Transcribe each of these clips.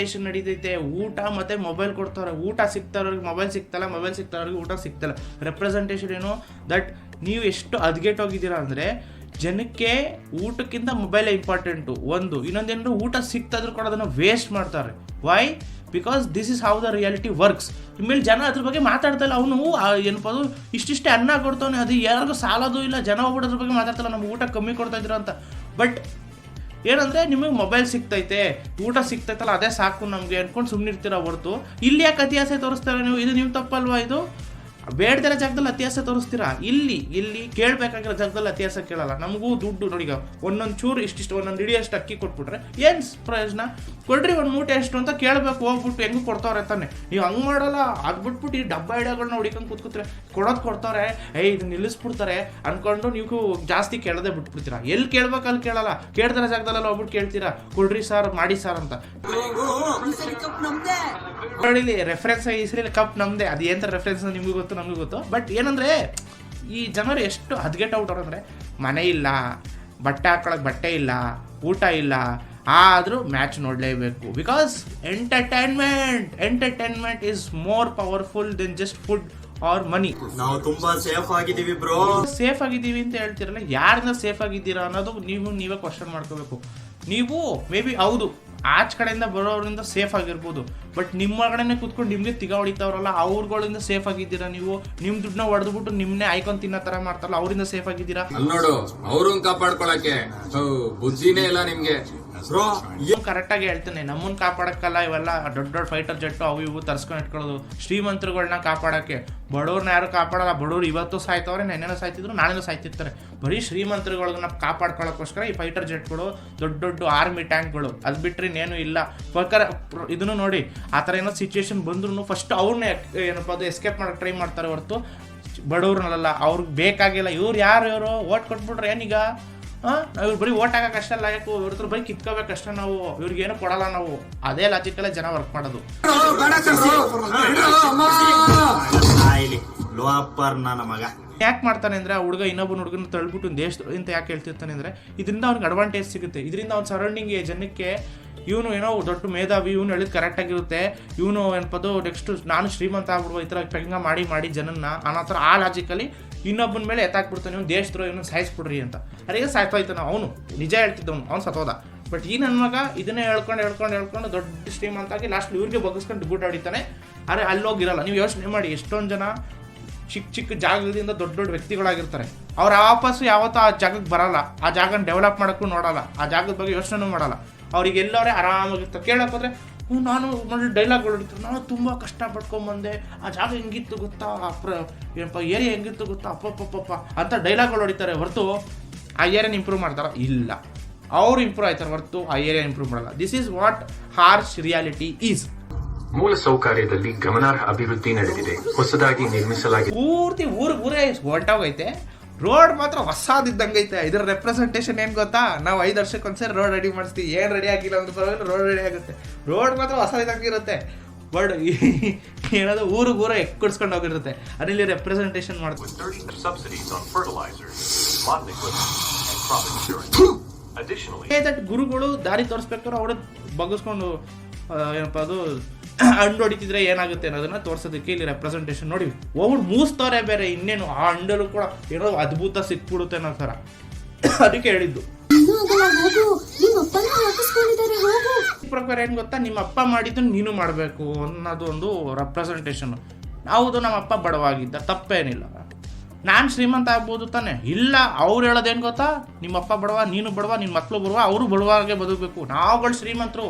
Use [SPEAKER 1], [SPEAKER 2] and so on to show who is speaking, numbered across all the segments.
[SPEAKER 1] Manipulation ನಡೀತೈತೆ. ಊಟ ಮತ್ತು mobile ಕೊಡ್ತಾರೆ, ಊಟ ಸಿಗ್ತಾರವ್ರಿಗೆ ಮೊಬೈಲ್ ಸಿಗ್ತಲ್ಲ, ಮೊಬೈಲ್ ಸಿಗ್ತಾರವ್ರಿಗೆ ಊಟ ಸಿಗ್ತಲ್ಲ. ರೆಪ್ರೆಸೆಂಟೇಷನ್ ಏನು ದಟ್ ನೀವು ಎಷ್ಟು ಹದ್ಗೆಟ್ಟೋಗಿದ್ದೀರಾ ಅಂದರೆ ಜನಕ್ಕೆ ಊಟಕ್ಕಿಂತ ಮೊಬೈಲೇ ಇಂಪಾರ್ಟೆಂಟು ಒಂದು. ಇನ್ನೊಂದೇನು, ಊಟ ಸಿಕ್ತಾದ್ರೂ ಕೂಡ ಅದನ್ನು ವೇಸ್ಟ್ ಮಾಡ್ತಾರೆ. Why? Because this is how the reality works. ಇನ್ಮೇಲೆ ಜನ ಅದ್ರ ಬಗ್ಗೆ ಮಾತಾಡ್ತಾಯಿಲ್ಲ. ಅವನು ಏನಪ್ಪ ಅದು ಇಷ್ಟಿಷ್ಟೇ ಅನ್ನ ಕೊಡ್ತಾನೆ, ಅದು ಯಾರಿಗೂ ಸಾಲೋದು ಇಲ್ಲ. ಜನ ಹೋಗ್ಬಿಟ್ಟು ಅದ್ರ ಬಗ್ಗೆ ಮಾತಾಡ್ತಾಯಿಲ್ಲ, ನಮ್ಗೆ ಊಟ ಕಮ್ಮಿ ಕೊಡ್ತಾಯಿದ್ರು ಅಂತ. ಬಟ್ ಏನಂದರೆ ನಿಮಗೆ ಮೊಬೈಲ್ ಸಿಗ್ತೈತೆ, ಊಟ ಸಿಗ್ತೈತಲ್ಲ, ಅದೇ ಸಾಕು ನಮಗೆ ಅಂದ್ಕೊಂಡು ಸುಮ್ಮನಿರ್ತೀರ ಹೊರತು ಇಲ್ಲಿ ಯಾಕೆ ಅತಿಯಾಸೆ ತೋರಿಸ್ತಾರೆ ನೀವು? ಇದು ನಿಮ್ಮ ತಪ್ಪಲ್ವಾ? ಇದು ಬೇಡದಿರೋ ಜಾಗದಲ್ಲಿ ಅತ್ಯಾಸ ತೋರಿಸ್ತೀರಾ. ಇಲ್ಲಿ ಕೇಳಬೇಕಾಗಿರೋ ಜಾಗದಲ್ಲಿ ಅತ್ಯಾಸ ಕೇಳಲ್ಲ. ನಮಗೂ ದುಡ್ಡು ನೋಡಿ, ಈಗ ಒಂದೊಂದು ಚೂರು ಇಷ್ಟಿಷ್ಟು ಒಂದೊಂದು ಇಡಿಯಷ್ಟು ಅಕ್ಕಿ ಕೊಟ್ಬಿಟ್ರೆ ಏನು ಪ್ರಯೋಜನ? ಕೊಡ್ರಿ ಒಂದು ಮೂಟೆ ಎಷ್ಟು ಅಂತ ಕೇಳಬೇಕು, ಹೋಗ್ಬಿಟ್ಟು ಹೆಂಗೂ ಕೊಡ್ತಾವ್ರೆ ತಾನೆ. ನೀವು ಹಂಗೆ ಮಾಡಲ್ಲ. ಅದು ಬಿಟ್ಬಿಟ್ಟು ಈ ಡಬ್ಬ ಐಡಿಯಾಗಳನ್ನ ಹುಡಿಕೊಂಡು ಕೂತ್ಕೊತಾರೆ. ಕೊಡ್ತಾರೆ, ಇದು ನಿಲ್ಲಿಸ್ಬಿಡ್ತಾರೆ ಅಂದ್ಕೊಂಡು ನೀವು ಜಾಸ್ತಿ ಕೇಳೋದೇ ಬಿಟ್ಬಿಡ್ತೀರಾ. ಎಲ್ಲಿ ಕೇಳ್ಬೇಕು ಅಲ್ಲಿ ಕೇಳಲ್ಲ, ಕೇಳ್ತಾರ ಜಾಗದಲ್ಲೆಲ್ಲ ಹೋಗ್ಬಿಟ್ಟು ಕೇಳ್ತೀರಾ, ಕೊಡ್ರಿ ಸರ್, ಮಾಡಿ ಸರ್ ಅಂತ. ನೋಡಿ ರೆಫರೆನ್ಸ್, ಈ ಸರಿ ಕಪ್ ನಮ್ದೇ. ಅದು ಏನಂತ ರೆಫರೆನ್ಸ್ ನಿಮಗೂ ಗೊತ್ತು, ನಮಗೂ ಗೊತ್ತು. ಬಟ್ ಏನಂದರೆ ಈ ಜನರು ಎಷ್ಟು ಹದ್ಗೆಟ್ ಔಟ್ ಅಂದರೆ ಮನೆ ಇಲ್ಲ, ಬಟ್ಟೆ ಹಾಕೊಳಕ್ಕೆ ಬಟ್ಟೆ ಇಲ್ಲ, ಊಟ ಇಲ್ಲ, ಆದರೂ ಮ್ಯಾಚ್ ನೋಡಲೇಬೇಕು. Because entertainment is more powerful than just food or money.
[SPEAKER 2] ನಾವು ತುಂಬಾ ಸೇಫ್ ಆಗಿದ್ದೀವಿ ಬ್ರೋ.
[SPEAKER 1] ಸೇಫ್ ಆಗಿದ್ದೀವಿ ಅಂತ ಹೇಳ್ತಿರಲ್ಲ, ಯಾರಿಂದ ಸೇಫ್ ಆಗಿದ್ದೀರಾ ಅನ್ನೋದು ನೀವೇ ಕ್ವಶನ್ ಮಾಡ್ಕೋಬೇಕು. ನೀವು ಮೇ ಬಿ ಹೌದು ಆಚ ಕಡೆಯಿಂದ ಬರೋರಿಂದ ಸೇಫ್ ಆಗಿರ್ಬೋದು, ಬಟ್ ನಿಮ್ಮ ಒಳಗಡೆ ಕೂತ್ಕೊಂಡು ನಿಮಗೆ ತಿಗ ಹೊಡಿತಾವ್ರಲ್ಲ, ಅವ್ರಗಳಿಂದ ಸೇಫ್ ಆಗಿದ್ದೀರಾ ನೀವು? ನಿಮ್ಮ ದುಡ್ಡನ್ನ ಹೊಡೆದ್ಬಿಟ್ಟು ನಿಮ್ಮನ್ನೇ ಆಯ್ಕೊಂಡು ತಿನ್ನೋ ಥರ ಮಾಡ್ತಾರಲ್ಲ, ಅವರಿಂದ ಸೇಫ್ ಆಗಿದ್ದೀರಾ?
[SPEAKER 3] ನೋಡು, ಅವ್ರನ್ನ ಕಾಪಾಡ್ಕೊಳಕ್ಕೆ ಬುದ್ಧಿನೇ ಇಲ್ಲ ನಿಮ್ಗೆ.
[SPEAKER 1] ಕರೆಕ್ಟಾಗಿ ಹೇಳ್ತೇನೆ, ನಮ್ಮನ್ನ ಕಾಪಾಡಕ್ಕಲ್ಲ ಇವೆಲ್ಲ ದೊಡ್ಡ ಫೈಟರ್ ಜೆಟ್ಟು ಅವು ಇವು ತರ್ಸ್ಕೊಂಡು ಇಟ್ಕೊಳ್ಳೋದು. ಶ್ರೀಮಂತರುಗಳನ್ನ ಕಾಪಾಡಕ್ಕೆ. ಬಡವ್ರನ್ನ ಯಾರು ಕಾಪಾಡಲ್ಲ. ಬಡವ್ರು ಇವತ್ತು ಸಾಯ್ತವ್ರೆ, ನೆನ್ನೆನೂ ಸಾಯ್ತಿದ್ರು, ನಾಳೆನೂ ಸಾಯ್ತಿರ್ತಾರೆ. ಬರೀ ಶ್ರೀಮಂತರುಗಳನ್ನ ಕಾಪಾಡ್ಕೊಳ್ಳೋಕ್ಕೋಸ್ಕರ ಈ ಫೈಟರ್ ಜೆಟ್ಗಳು, ದೊಡ್ಡ ಆರ್ಮಿ ಟ್ಯಾಂಕ್ಗಳು, ಅದು ಬಿಟ್ಟರೆ ಇನ್ನೇನು ಇಲ್ಲ. ಬೇಕಾದ್ರೆ ಇದನ್ನು ನೋಡಿ, ಆ ಥರ ಏನೋ ಸಿಚುವೇಶನ್ ಬಂದ್ರು ಫಸ್ಟ್ ಅವ್ರನ್ನೇ ಏನಪ್ಪ ಅದು ಎಸ್ಕೇಪ್ ಮಾಡೋಕ್ಕೆ ಟ್ರೈ ಮಾಡ್ತಾರೆ ಹೊರತು ಬಡವ್ರನ್ನಲ್ಲ. ಅವ್ರಿಗೆ ಬೇಕಾಗಿಲ್ಲ. ಇವರು ಓಟ್ ಕೊಟ್ಬಿಟ್ರೆ ಏನೀಗ? ಇವ್ರು ಬರೀ ಓಟ್ ಹಾಕಕ್ಕೆ ಅಷ್ಟೇ ಲಾಯಕು, ಇವ್ರ ಬರೀ ಕಿತ್ಕೋಬೇಕಷ್ಟೇ ನಾವು, ಇವ್ರಿಗೇನು ಕೊಡಲ್ಲ ನಾವು. ಅದೇ ಲಾಜಿಕಲ್ಲೇ ಜನ ವರ್ಕ್ ಮಾಡೋದು. ಯಾಕೆ ಮಾಡ್ತಾನೆ ಅಂದರೆ, ಆ ಹುಡುಗ ಇನ್ನೊಬ್ಬನ ಹುಡುಗನ ತಳ್ಬಿಟ್ಟು ದೇಶದ ಅಂತ ಯಾಕೆ ಹೇಳ್ತಿರ್ತಾನೆ ಅಂದರೆ, ಇದರಿಂದ ಅವ್ನಿಗೆ ಅಡ್ವಾಂಟೇಜ್ ಸಿಗುತ್ತೆ. ಇದರಿಂದ ಅವ್ನ ಸರೌಂಡಿಂಗ್ ಜನಕ್ಕೆ ಇವನು ಏನೋ ದೊಡ್ಡ ಮೇಧಾವಿ, ಇವನು ಹೇಳಿದ್ ಕರೆಕ್ಟಾಗಿರುತ್ತೆ, ಇವನು ಏನಪ್ಪದು ನೆಕ್ಸ್ಟ್ ನಾನು ಶ್ರೀಮಂತ ಆಗ್ಬಿಡುವ, ಈ ಥರ ಪೆಂಗ ಮಾಡಿ ಜನನ್ನ ಅನ್ನೋ ಥರ ಆ ಲಾಜಿಕಲ್ಲಿ ಇನ್ನೊಬ್ಬನ ಮೇಲೆ ಎತ್ತಾಕ್ಬಿಡ್ತಾನೆ. ಇವನು ದೇಶದ್ರು ಇವನು ಸಾಯಿಸ್ಬಿಡ್ರಿ ಅಂತ. ಅದೇ ಸಾಯ್ತಾಯ್ತಾನೆ ಅವನು, ನಿಜ ಹೇಳ್ತಿದ್ದವನು, ಅವ್ನು ಸತ್ತೋದ. ಬಟ್ ಈ ನನ್ನ ಮಗ ಇದನ್ನೇ ಹೇಳ್ಕೊಂಡು ದೊಡ್ಡ ಶ್ರೀಮಂತ ಆಗಿ ಲಾಸ್ಟ್ ಇವ್ರಿಗೆ ಬಗ್ಗಿಸ್ಕೊಂಡು ದುಡ್ಡು ಹೊಡಿತಾನೆ. ಅರೆ ಅಲ್ಲೋಗಿರಲ್ಲ. ನೀವು ಯೋಚನೆ ಮಾಡಿ, ಎಷ್ಟೊಂದು ಜನ ಚಿಕ್ಕ ಜಾಗದಿಂದ ದೊಡ್ಡ ವ್ಯಕ್ತಿಗಳಾಗಿರ್ತಾರೆ. ಅವ್ರು ವಾಪಸ್ಸು ಯಾವತ್ತೂ ಆ ಜಾಗಕ್ಕೆ ಬರಲ್ಲ, ಆ ಜಾಗನ ಡೆವಲಪ್ ಮಾಡೋಕ್ಕೂ ನೋಡಲ್ಲ, ಆ ಜಾಗದ ಬಗ್ಗೆ ಯೋಚನೆ ಮಾಡಲ್ಲ. ಅವ್ರಿಗೆ ಎಲ್ಲವರೇ ಆರಾಮಾಗಿರ್ತಾರೆ. ಕೇಳಕ್ಕೆ ಹೋದ್ರೆ ನಾನು ನೋಡಿ ಡೈಲಾಗ್ಗಳು ಹೊಡಿತಾರೆ, ನಾನು ತುಂಬ ಕಷ್ಟ ಪಡ್ಕೊಂಬಂದೆ, ಆ ಜಾಗ ಹೆಂಗಿತ್ತು ಗೊತ್ತಾ, ಏನಪ್ಪ ಏರಿಯಾ ಹೆಂಗಿತ್ತು ಗೊತ್ತಾ, ಅಪ್ಪಪ್ಪಪ್ಪ ಅಂತ ಡೈಲಾಗ್ಗಳು ಹೊಡಿತಾರೆ ಹೊರತು ಆ ಏರಿಯಾನ ಇಂಪ್ರೂವ್ ಮಾಡ್ತಾರ? ಇಲ್ಲ. ಅವ್ರು ಇಂಪ್ರೂವ್ ಆಯ್ತಾರೆ ಹೊರತು ಆ ಏರಿಯಾ ಇಂಪ್ರೂವ್ ಮಾಡಲ್ಲ. This is what harsh reality is.
[SPEAKER 4] ಮೂಲ ಸೌಕರ್ಯದಲ್ಲಿ ಗಮನಾರ್ಹ ಅಭಿವೃದ್ಧಿ ನಡೆದಿದೆ. ಹೊಸದಾಗಿ ನಿರ್ಮಿಸಲಾಗಿದೆ.
[SPEAKER 1] ಪೂರ್ತಿ ಊರೇ ಹೊಂಟೋಗೈತೆ. ರೋಡ್ ಮಾತ್ರ ಹೊಸದಿದ್ದಂಗೈತೆ. ಇದರ ರೆಪ್ರೆಸೆಂಟೇಷನ್ ಏನು ಗೊತ್ತಾ? ನಾವು 5 ವರ್ಷಕ್ಕೊಂದ್ಸರಿ ರೋಡ್ ರೆಡಿ ಮಾಡಿಸ್ತೀವಿ. ಏನು ರೆಡಿ ಆಗಿಲ್ಲ ಅಂದ್ರೆ ಪರವಾಗಿಲ್ಲ, ರೋಡ್ ರೆಡಿ ಆಗುತ್ತೆ. ರೋಡ್ ಮಾತ್ರ ಹೊಸದಿದ್ದಂಗಿರುತ್ತೆ. ಬಟ್ ಏನಾದ್ರು ಊರೇ ಎಕ್ಕುಡ್ಸ್ಕೊಂಡು ಹೋಗಿರುತ್ತೆ. ಅದಿಲ್ಲಿ ರೆಪ್ರೆಸೆಂಟೇಷನ್ ಮಾಡ್ತೀವಿ. ಗುರುಗಳು ದಾರಿ ತೋರಿಸ್ಬೇಕಾದ್ರೆ ಅವ್ರ ಬಗ್ಗಿಸ್ಕೊಂಡು ಏನಪ್ಪ ಅದು ಹಣ್ಣು ಹೊಡಿತಿದ್ರೆ ಏನಾಗುತ್ತೆ ಅನ್ನೋದನ್ನ ತೋರ್ಸೋದಕ್ಕೆ ಇಲ್ಲಿ ರೆಪ್ರೆಸೆಂಟೇಷನ್ ನೋಡಿ ಹೋಗ್ಬಿಟ್ಟು ಮೂಸ್ತವ್ರೆ. ಬೇರೆ ಇನ್ನೇನು ಆ ಹಣ್ಣಲ್ಲೂ ಕೂಡ ಏನೋ ಅದ್ಭುತ ಸಿಕ್ಬಿಡುತ್ತೆ ಅನ್ನೋ ಥರ. ಅದಕ್ಕೆ ಹೇಳಿದ್ದು. ಪ್ರಕಾರ ಏನು ಗೊತ್ತಾ, ನಿಮ್ಮ ಅಪ್ಪ ಮಾಡಿದ್ದು ನೀನು ಮಾಡಬೇಕು ಅನ್ನೋದು ಒಂದು ರೆಪ್ರೆಸೆಂಟೇಷನ್. ಹೌದು, ನಮ್ಮ ಅಪ್ಪ ಬಡವಾಗಿದ್ದ, ತಪ್ಪೇನಿಲ್ಲ. ನಾನು ಶ್ರೀಮಂತ ಆಗ್ಬೋದು ತಾನೆ? ಇಲ್ಲ. ಅವ್ರು ಹೇಳೋದೇನು ಗೊತ್ತಾ, ನಿಮ್ಮಪ್ಪ ಬಡವ, ನೀನು ಬಡವ, ನಿನ್ನ ಮಕ್ಕಳು ಬಡವ, ಅವರು ಬಡವಾಗೆ ಬದುಕಬೇಕು. ನಾವುಗಳು ಶ್ರೀಮಂತರು.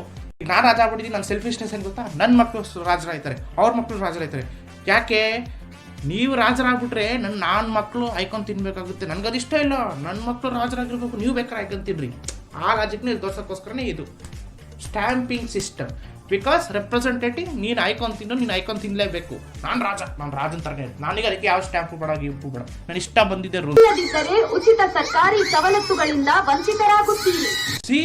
[SPEAKER 1] ನಾನು ರಾಜ ಆಗ್ಬಿಟ್ಟಿದ್ದೀನಿ. ನನ್ನ ಸೆಲ್ಫಿಶ್ನೆಸ್ ಏನು ಗೊತ್ತಾ, ನನ್ನ ಮಕ್ಕಳು ರಾಜರಾಯ್ತಾರೆ, ಅವ್ರ ಮಕ್ಕಳು ರಾಜರಾಯ್ತಾರೆ. ಯಾಕೆ? ನೀವು ರಾಜರಾಗ್ಬಿಟ್ರೆ ನಾನು ಮಕ್ಕಳು ಆಯ್ಕೊಂಡು ತಿನ್ಬೇಕಾಗುತ್ತೆ. ನನಗದಿಷ್ಟ ಇಲ್ಲ. ನನ್ನ ಮಕ್ಕಳು ರಾಜರಾಗಿರ್ಬೇಕು, ನೀವು ಬೇಕಾದ್ರೆ ಆಯ್ಕೊಂಡು ತಿನ್ರಿ. ಆ ಲಾಜಿಕ್ನ ಇಲ್ಲಿ ತೋರ್ಸೋಕ್ಕೋಸ್ಕರನೇ ಇದು ಸ್ಟ್ಯಾಂಪಿಂಗ್ ಸಿಸ್ಟಮ್. ಬಿಕಾಸ್ ರೆಪ್ರೆಸೆಂಟೇಟಿವ್ ನೀನು ಆಯ್ಕೊಂಡು ತಿನ್ನು, ನೀನು ಆಯ್ಕೊಂಡು ತಿನ್ನಲೇಬೇಕು. ನಾನು ರಾಜನ ಥರನೇ. ನಾನೀಗ ಅದಕ್ಕೆ ಯಾವ ಸ್ಟ್ಯಾಂಪು ಬೇಡ, ಗಿಂಪು ಬೇಡ, ನಾನು ಇಷ್ಟ ಬಂದಿದ್ದೆ ರೂಲ್.
[SPEAKER 5] ಉಚಿತ ಸರ್ಕಾರಿ ಸವಲತ್ತುಗಳಿಂದ ವಂಚಿತರಾಗುತ್ತೀರಿ.
[SPEAKER 1] ಸಿ,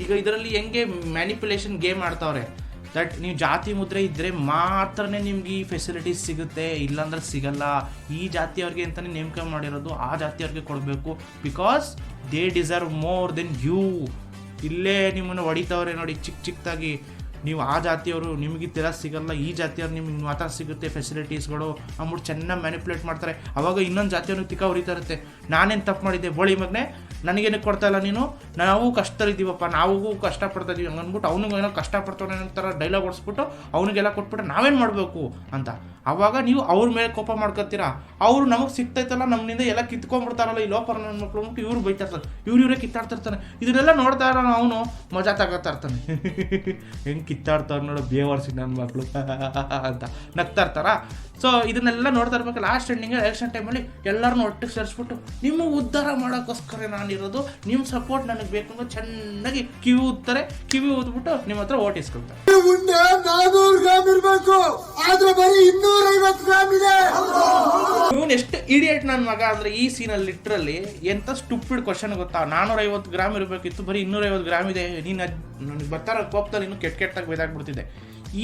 [SPEAKER 1] ಈಗ ಇದರಲ್ಲಿ ಹೆಂಗೆ ಮ್ಯಾನಿಪುಲೇಷನ್ ಗೇಮ್ ಆಡ್ತಾವ್ರೆ. ದಟ್ ನೀವು ಜಾತಿ ಮುದ್ರೆ ಇದ್ದರೆ ಮಾತ್ರನೇ ನಿಮ್ಗೆ ಈ ಫೆಸಿಲಿಟೀಸ್ ಸಿಗುತ್ತೆ, ಇಲ್ಲಾಂದ್ರೆ ಸಿಗಲ್ಲ. ಈ ಜಾತಿಯವ್ರಿಗೆ ಅಂತಲೇ ನೇಮಕ ಮಾಡಿರೋದು, ಆ ಜಾತಿಯವ್ರಿಗೆ ಕೊಡಬೇಕು. Because they deserve more than you. ಇಲ್ಲೇ ನಿಮ್ಮನ್ನು ಹೊಡಿತಾವ್ರೆ ನೋಡಿ ಚಿಕ್ಕದಾಗಿ. ನೀವು ಆ ಜಾತಿಯವರು ನಿಮಗೆ ತಿರ ಸಿಗಲ್ಲ, ಈ ಜಾತಿಯವ್ರು ನಿಮ್ಗೆ ಮಾತ್ರ ಸಿಗುತ್ತೆ ಫೆಸಿಲಿಟೀಸ್ಗಳು ಅಂದ್ಬಿಟ್ಟು ಚೆನ್ನಾಗಿ ಮ್ಯಾನಿಪುಲೇಟ್ ಮಾಡ್ತಾರೆ. ಅವಾಗ ಇನ್ನೊಂದು ಜಾತಿಯವ್ರಿಗೆ ತಿಕ್ಕ ಉರಿತಾ ಇರುತ್ತೆ, ನಾನೇನು ತಪ್ಪು ಮಾಡಿದ್ದೆ ಬೋಳಿ ಮಗನೇ, ನನಗೇನಕ್ಕೆ ಕೊಡ್ತಾ ಇಲ್ಲ ನೀನು, ನಾವು ಕಷ್ಟದಲ್ಲಿದ್ದೀವಪ್ಪ, ನಾವು ಕಷ್ಟಪಡ್ತಾ ಇದೀವಿ ಅಂದ್ಬಿಟ್ಟು ಅವನಿಗೆ ಏನೋ ಕಷ್ಟಪಡ್ತಾನೆ ಅಂತಾರ ಡೈಲಾಗ್ ಹೊಡ್ಸ್ಬಿಟ್ಟು ಅವನಿಗೆಲ್ಲ ಕೊಟ್ಬಿಟ್ಟು ನಾವೇನು ಮಾಡಬೇಕು ಅಂತ. ಅವಾಗ ನೀವು ಅವ್ರ ಮೇಲೆ ಕೋಪ ಮಾಡ್ಕೊತೀರಾ, ಅವರು ನಮಗೆ ಸಿಗ್ತೈತಲ್ಲ ನಮ್ಮಿಂದ ಎಲ್ಲ ಕಿತ್ಕೊಂಡ್ಬಿಡ್ತಾರಲ್ಲ ಈ ಲೋಪರ್ ನನ್ನ ಮಕ್ಳು ಅಂದ್ಬಿಟ್ಟು ಇವ್ರು ಬೈತಾ ಇರ್ತಾರೆ, ಇವರೇ ಕಿತ್ತಾಡ್ತಿರ್ತಾನೆ. ಇದನ್ನೆಲ್ಲ ನೋಡ್ತಾ ಇರೋ ಅವನು ಮಜಾ ತಗೋತಾ ಇರ್ತಾನೆ. ಹೆಂಗೆ ಕಿತ್ತಾಡ್ತಾರೆ ನೋಡೋ ಬೇವರ್ಸಿ ನನ್ನ ಮಕ್ಕಳು ಅಂತ ನಗ್ತಾ ಇರ್ತಾರ. ಸೊ ಇದನ್ನೆಲ್ಲ ನೋಡ್ತಾ ಇರ್ಬೇಕು. ಲಾಸ್ಟ್ ಎಂಡಿಂಗ್ ಎಲೆಕ್ಷನ್ ಟೈಮಲ್ಲಿ ಎಲ್ಲರನ್ನೂ ಒಟ್ಟಿಗೆ ಸೇರಿಸ್ಬಿಟ್ಟು ನಿಮ್ಮ ಉದ್ಧಾರ ಮಾಡೋಕ್ಕೋಸ್ಕರ ನಾನಿರೋದು, ನಿಮ್ಮ ಸಪೋರ್ಟ್ ನನಗೆ ಬೇಕು ಅಂತ ಚೆನ್ನಾಗಿ ಕಿವಿ ಊದ್ತಾರೆ. ಕಿವಿ ಊದ್ಬಿಟ್ಟು ನಿಮ್ಮ ಹತ್ರ ಓಟ್ ಇಸ್ಕೊಳ್ತಾರೆ.
[SPEAKER 6] ಮುಂದೆ 400 ಗ್ರಾಮ್ ಇರ್ಬೇಕು, ಆದ್ರೆ ಬರೀ 250 ಗ್ರಾಮ್ ಇದೆ.
[SPEAKER 1] ಇವನು ಎಷ್ಟು ಇಡಿಯೇಟ್ ನನ್ನ ಮಗ ಅಂದ್ರೆ ಈ ಸೀನಲ್ಲಿ ಲಿಟ್ರಲಿ ಎಂತ ಸ್ಟುಪಿಡ್ ಕ್ವಶನ್ ಗೊತ್ತಾ. 450 ಗ್ರಾಮ್ ಇರಬೇಕಿತ್ತು, ಬರೀ 250 ಗ್ರಾಮ್ ಇದೆ. ನೀನು ನನಗೆ ಬರ್ತಾರ ಕೋಪದಲ್ಲಿ ಇನ್ನೂ ಕೆಟ್ಟಾಗಿ ಬೇದಾಗ್ಬಿಡ್ತಿದೆ.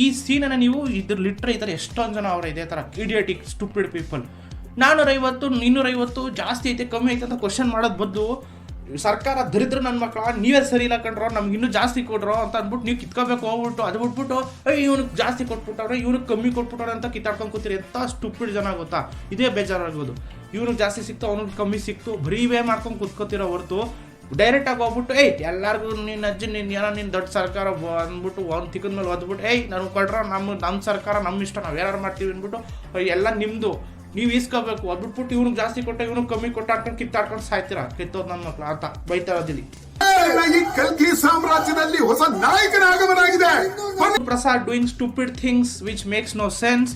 [SPEAKER 1] ಈ ಸೀನನ್ನು ನೀವು ಇದ್ರ ಲಿಟ್ರ್ ಈ ಥರ ಎಷ್ಟೊಂದು ಜನ ಅವರ ಇದೇ ಥರ ಇಡಿಯಟಿಕ್ ಸ್ಟುಪಿಡ್ ಪೀಪಲ್. 450 250 ಜಾಸ್ತಿ ಐತೆ ಕಮ್ಮಿ ಐತೆ ಅಂತ ಕ್ವಶನ್ ಮಾಡೋದು ಬದಲು ಸರ್ಕಾರ ದರಿದ್ರ ನನ್ನ ಮಕ್ಕಳ ನೀವೇ ಸರಿ ಇಲ್ಲ ಕಂಡ್ರೋ, ನಮ್ಗೆ ಇನ್ನೂ ಜಾಸ್ತಿ ಕೊಡ್ರೋ ಅಂತ ಅಂದ್ಬಿಟ್ಟು ನೀವು ಕಿತ್ಕೋಬೇಕು ಹೋಗ್ಬಿಟ್ಟು ಅದು ಬಿಟ್ಬಿಟ್ಟು ಇವ್ನಿಗೆ ಜಾಸ್ತಿ ಕೊಟ್ಬಿಟ್ಟವ್ರೆ ಇವ್ನಿಗೆ ಕಮ್ಮಿ ಕೊಟ್ಬಿಟ್ಟವ್ರೆ ಅಂತ ಕಿತ್ತಾಡ್ಕೊಂಡು ಕೂತೀರಿ. ಎಂಥ ಸ್ಟುಪಿಡ್ ಜನ ಗೊತ್ತಾ. ಇದೇ ಬೇಜಾರಾಗೋದು. ಇವ್ನಿಗೆ ಜಾಸ್ತಿ ಸಿಕ್ತು ಅವ್ನಿಗೆ ಕಮ್ಮಿ ಸಿಕ್ತು ಬರೀ ಇವೇ ಮಾಡ್ಕೊಂಡು ಕೂತ್ಕೋತಿರೋ ಹೊರತು ಡೈರೆಕ್ಟಾಗಿ ಹೋಗ್ಬಿಟ್ಟು ಎಲ್ಲರಿಗೂ ನಿನ್ನ ಅಜ್ಜಿ ನೀನು ಏನೋ ನಿನ್ನ ದೊಡ್ಡ ಸರ್ಕಾರ ಅಂದ್ಬಿಟ್ಟು ಒಂದು ತಿಕ್ಕದ ಮೇಲೆ ಓದ್ಬಿಟ್ಟು ನನಗೆ ಕೊಡ್ರೋ ನಮ್ಮ ಸರ್ಕಾರ ನಮ್ಮ ಇಷ್ಟ ನಾವು ಯಾರು ಮಾಡ್ತೀವಿ ಅಂದ್ಬಿಟ್ಟು ಎಲ್ಲ ನಿಮ್ಮದು ನೀವು ಈಸ್ಕೋಬೇಕು. ಅದು ಬಿಟ್ಬಿಟ್ಟು ಇವ್ನಿಗೆ ಜಾಸ್ತಿ ಕೊಟ್ಟ ಇವ್ನಿಗೆ ಕಮ್ಮಿ ಕೊಟ್ಟಾಡ್ಕೊಂಡು ಕಿತ್ತಾಡ್ಕೊಂಡು ಸಾಯ್ತೀರಾ ಕಿತ್ತೋದು ನನ್ನ ಮಕ್ಳು ಅಂತ ಬೈತಾ ಇರೋದಿಲ್ಲಿ.
[SPEAKER 6] ಈ ಕಲ್ಕಿ ಸಾಮ್ರಾಜ್ಯದಲ್ಲಿ ಹೊಸ ನಾಯಕನ ಆಗಮನಾಗಿದೆ.
[SPEAKER 1] Prasad doing stupid things which makes no sense.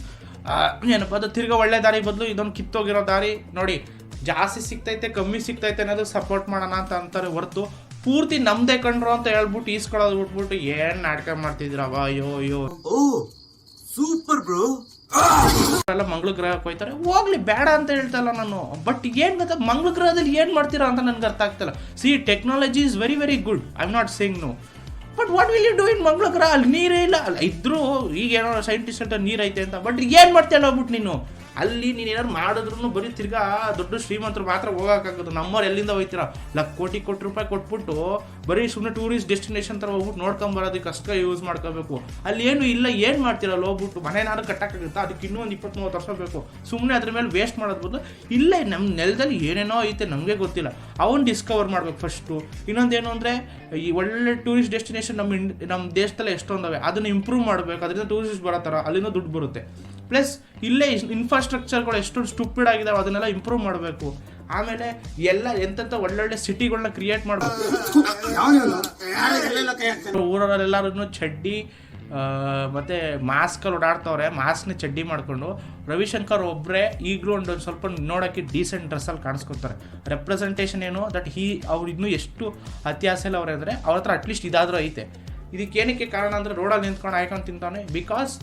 [SPEAKER 1] ಏನಪ್ಪ ಅದು ತಿರ್ಗಾ ಒಳ್ಳೆ ದಾರಿ ಬದಲು ಇದೊಂದು ಕಿತ್ತೋಗಿರೋ ದಾರಿ. ನೋಡಿ, ಜಾಸ್ತಿ ಸಿಗ್ತೈತೆ ಕಮ್ಮಿ ಸಿಗ್ತೈತೆ ಅನ್ನೋದು ಸಪೋರ್ಟ್ ಮಾಡೋಣ ಅಂತ ಅಂತಾರೆ ಹೊರತು ಪೂರ್ತಿ ನಮ್ದೇ ಕಂಡ್ರು ಅಂತ ಹೇಳ್ಬಿಟ್ಟು ಈಸ್ಕೊಳ್ಳೋದು ಬಿಟ್ಬಿಟ್ಟು ಏನ್ ನಾಟಕ ಮಾಡ್ತಿದ್ರವ. ಅಯ್ಯೋ
[SPEAKER 2] ಓ ಸೂಪರ್ ಬ್ರೋ.
[SPEAKER 1] ಎಲ್ಲ ಮಂಗಳ ಗ್ರಹಕ್ಕೆ ಹೋಯ್ತಾರೆ, ಹೋಗ್ಲಿ ಬೇಡ ಅಂತ ಹೇಳ್ತಲ್ಲ ನಾನು. ಬಟ್ ಏನ್ ಗೊತ್ತಾ, ಮಂಗಳ ಗ್ರಹದಲ್ಲಿ ಏನ್ ಮಾಡ್ತೀರಾ ಅಂತ ನನ್ಗೆ ಅರ್ಥ ಆಗ್ತಿಲ್ಲ. See technology is very very good, I am not saying no, but what will you do in ಮಂಗಳ ಗ್ರಹ? ಅಲ್ಲಿ ನೀರೇ ಇಲ್ಲ. ಅಲ್ಲ ಇದ್ರೂ ಈಗ ಏನೋ ಸೈಂಟಿಸ್ಟ್ ಅಂತ ನೀರೈತೆ ಅಂತ, ಬಟ್ ಏನ್ ಮಾಡ್ತೀಯಲ್ಲ ಹೋಗ್ಬಿಟ್ಟು ನೀನು ಅಲ್ಲಿ ನೀನು ಏನಾರು ಮಾಡಿದ್ರು ಬರೀ ತಿರ್ಗಾ ದೊಡ್ಡ ಶ್ರೀಮಂತರು ಮಾತ್ರ ಹೋಗೋಕ್ಕಾಗೋದು. ನಮ್ಮವ್ರು ಎಲ್ಲಿಂದ ಹೋಗ್ತೀರಾ ಕೋಟಿ ರೂಪಾಯಿ ಕೊಟ್ಬಿಟ್ಟು ಬರೀ ಸುಮ್ಮನೆ ಟೂರಿಸ್ಟ್ ಡೆಸ್ಟಿನೇಷನ್ ಥರ ಹೋಗ್ಬಿಟ್ಟು ನೋಡ್ಕೊಂಬರೋದಕ್ಕೆ ಅಷ್ಟೇ ಯೂಸ್ ಮಾಡ್ಕೋಬೇಕು. ಅಲ್ಲಿ ಏನು ಇಲ್ಲ, ಏನು ಮಾಡ್ತೀರಲ್ಲ ಹೋಗ್ಬಿಟ್ಟು ಮನೆನಾದ್ರು ಕಟ್ಟಕ್ಕಾಗುತ್ತಾ? ಅದಕ್ಕೆ ಇನ್ನೂ ಒಂದು 20-30 ವರ್ಷ ಬೇಕು. ಸುಮ್ಮನೆ ಅದ್ರ ಮೇಲೆ ವೇಸ್ಟ್ ಮಾಡೋದು ಬದಲು ಇಲ್ಲೇ ನಮ್ಮ ನೆಲದಲ್ಲಿ ಏನೇನೋ ಐತೆ ನಮಗೆ ಗೊತ್ತಿಲ್ಲ, ಅವನು ಡಿಸ್ಕವರ್ ಮಾಡ್ಬೇಕು ಫಸ್ಟು. ಇನ್ನೊಂದೇನು ಅಂದರೆ ಈ ಒಳ್ಳೆ ಟೂರಿಸ್ಟ್ ಡೆಸ್ಟಿನೇಷನ್ ನಮ್ಮ ದೇಶದಲ್ಲೇ ಎಷ್ಟೊಂದವೆ, ಅದನ್ನು ಇಂಪ್ರೂವ್ ಮಾಡಬೇಕು. ಅದರಿಂದ ಟೂರಿಸ್ಟ್ ಬರೋ ಥರ ಅಲ್ಲಿಂದ ದುಡ್ಡು ಬರುತ್ತೆ. ಪ್ಲಸ್ ಇಲ್ಲೇ ಇನ್ಫ್ರಾಸ್ಟ್ರಕ್ಚರ್ಗಳು ಎಷ್ಟೊಂದು ಸ್ಟುಪಿಡ್ ಆಗಿದಾವೆ, ಅದನ್ನೆಲ್ಲ ಇಂಪ್ರೂವ್ ಮಾಡಬೇಕು. ಆಮೇಲೆ ಎಲ್ಲ ಎಂತೆಂಥ ಒಳ್ಳೊಳ್ಳೆ ಸಿಟಿಗಳನ್ನ ಕ್ರಿಯೇಟ್ ಮಾಡಬೇಕು. ಊರಲ್ಲೆಲ್ಲರೂ ಚಡ್ಡಿ ಮತ್ತು ಮಾಸ್ಕಲ್ಲಿ ಓಡಾಡ್ತವ್ರೆ, ಮಾಸ್ಕ್ನ ಚಡ್ಡಿ ಮಾಡಿಕೊಂಡು. ರವಿಶಂಕರ್ ಒಬ್ಬರೇ ಈಗಲೂ ಒಂದು ಸ್ವಲ್ಪ ನೋಡೋಕ್ಕೆ ಡೀಸೆಂಟ್ ಡ್ರೆಸ್ಸಲ್ಲಿ ಕಾಣಿಸ್ಕೊತಾರೆ. ರೆಪ್ರೆಸೆಂಟೇಷನ್ ಏನು ದಟ್ ಅವ್ರು ಇನ್ನೂ ಎಷ್ಟು ಅತ್ಯಾಸೆಲ್ಲ ಅವ್ರೆ ಅಂದರೆ ಅವ್ರ ಹತ್ರ ಅಟ್ಲೀಸ್ಟ್ ಇದಾದರೂ ಐತೆ. ಇದಕ್ಕೇನಕ್ಕೆ ಕಾರಣ ಅಂದರೆ ರೋಡಲ್ಲಿ ನಿಂತ್ಕೊಂಡು ಆಯ್ಕೊಂಡು ತಿಂತಾನೆ, ಬಿಕಾಸ್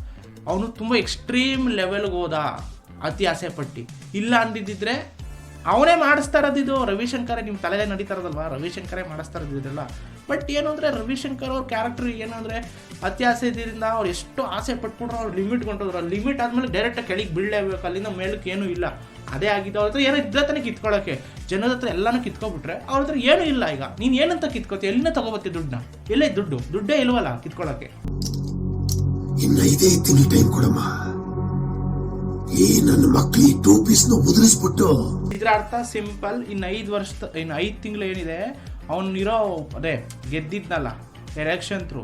[SPEAKER 1] ಅವನು ತುಂಬ ಎಕ್ಸ್ಟ್ರೀಮ್ ಲೆವೆಲ್ಗೆ ಹೋದ ಅತಿ ಆಸೆ ಪಟ್ಟು. ಇಲ್ಲ ಅಂದಿದ್ದಿದ್ರೆ ಅವನೇ ಮಾಡಿಸ್ತಾ ಇರೋದಿದು. ರವಿಶಂಕರೇ ನಿಮ್ಮ ತಲೆಯೇ ನಡೀತಾ ಇರೋದಲ್ವಾ, ರವಿಶಂಕರೇ ಮಾಡಿಸ್ತಾ ಇರೋದಿಲ್ಲ. ಬಟ್ ಏನು ಅಂದರೆ ರವಿಶಂಕರ್ ಅವ್ರ ಕ್ಯಾರೆಕ್ಟರ್ ಏನು ಅಂದರೆ ಅತಿ ಆಸೆ ಇದರಿಂದ ಅವ್ರು ಎಷ್ಟು ಆಸೆ ಪಟ್ಬಿಟ್ರು, ಅವ್ರು ಲಿಮಿಟ್ ಕೊಂಡೋದ್ರು. ಲಿಮಿಟ್ ಆದಮೇಲೆ ಡೈರೆಕ್ಟಾಗಿ ಕೆಳಗೆ ಬೀಳಲೇಬೇಕು, ಅಲ್ಲಿಂದ ಮೇಲಕ್ಕೆ ಏನೂ ಇಲ್ಲ. ಅದೇ ಆಗಿದ್ದು. ಅವ್ರ ಹತ್ರ ಏನೋ ಇದ್ರೆ ತಾನೇ ಕಿತ್ಕೊಳ್ಳೋಕ್ಕೆ. ಜನದ ಹತ್ರ ಎಲ್ಲನೂ ಕಿತ್ಕೊಬಿಟ್ರೆ ಅವ್ರ ಹತ್ರ ಏನೂ ಇಲ್ಲ. ಈಗ ನೀನು ಏನಂತ ಕಿತ್ಕೋತೀಯ? ಎಲ್ಲಿಂದ ತಗೋಬತ್ತಿ ದುಡ್ಡನ್ನ? ಎಲ್ಲೇ ದುಡ್ಡೇ ಇಲ್ವಲ್ಲ ಕಿತ್ಕೊಳ್ಳೋಕ್ಕೆ.
[SPEAKER 6] ಇನ್ನು 5 ತಿಂಗಳು ಟೈಮ್ ಕೊಡಮ್ಮ, ನನ್ನ ಮಕ್ಕಳು 2 ಪೀಸ್ನ ಉದುರಿಸ್ಬಿಟ್ಟು.
[SPEAKER 1] ಇದ್ರ ಅರ್ಥ ಸಿಂಪಲ್. ಇನ್ನು 5 ತಿಂಗಳು ಏನಿದೆ ಅವನಿರೋ ಅದೇ ಗೆದ್ದಿದ್ನಲ್ಲ ಎಲೆಕ್ಷನ್ ಥ್ರೂ,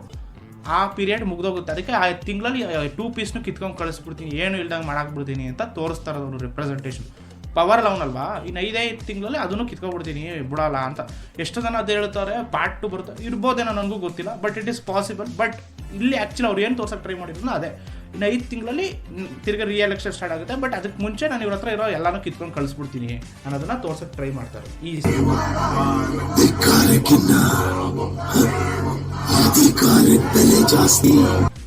[SPEAKER 1] ಆ ಪೀರಿಯಡ್ ಮುಗ್ದೋಗುತ್ತೆ. ಅದಕ್ಕೆ ಆ ತಿಂಗಳಲ್ಲಿ 2 ಪೀಸ್ನು ಕಿತ್ಕೊಂಡು ಕಳಿಸ್ಬಿಡ್ತೀನಿ, ಏನು ಇಲ್ದಂಗೆ ಮಾಡಾಕ್ಬಿಡ್ತೀನಿ ಅಂತ ತೋರಿಸ್ತಾ ಇರೋದು ರೆಪ್ರೆಸೆಂಟೇಷನ್. ಪವರ್ ಅವನಲ್ವಾ, ಇನ್ನು 5 ತಿಂಗಳಲ್ಲಿ ಅದನ್ನು ಕಿತ್ಕೊಬಿಡ್ತೀನಿ ಬಿಡಲ್ಲ ಅಂತ. ಎಷ್ಟು ಜನ ಅದು ಹೇಳ್ತಾರೆ, ಪಾರ್ಟ್ 2 ಬರುತ್ತೆ ಇರ್ಬೋದೇನೋ, ನನಗೂ ಗೊತ್ತಿಲ್ಲ. But it is possible. But ಇಲ್ಲಿ ಆ್ಯಕ್ಚುಲಿ ಅವ್ರು ಏನು ತೋರ್ಸಕ್ಕೆ ಟ್ರೈ ಮಾಡಿದ್ರು ಅದೇ, ಇನ್ನು 5 ತಿಂಗಳಲ್ಲಿ ತಿರ್ಗಿ ರಿ-ಎಲೆಕ್ಷನ್ ಸ್ಟಾರ್ಟ್ ಆಗುತ್ತೆ. ಬಟ್ ಅದಕ್ಕೆ ಮುಂಚೆ ನಾನು ಇವ್ರ ಹತ್ರ ಇರೋ ಎಲ್ಲಾನು ಕಿತ್ಕೊಂಡು ಕಳಿಸ್ಬಿಡ್ತೀನಿ ಅನ್ನೋದನ್ನ ತೋರ್ಸಕ್ಕೆ ಟ್ರೈ ಮಾಡ್ತಾರೆ. ಈ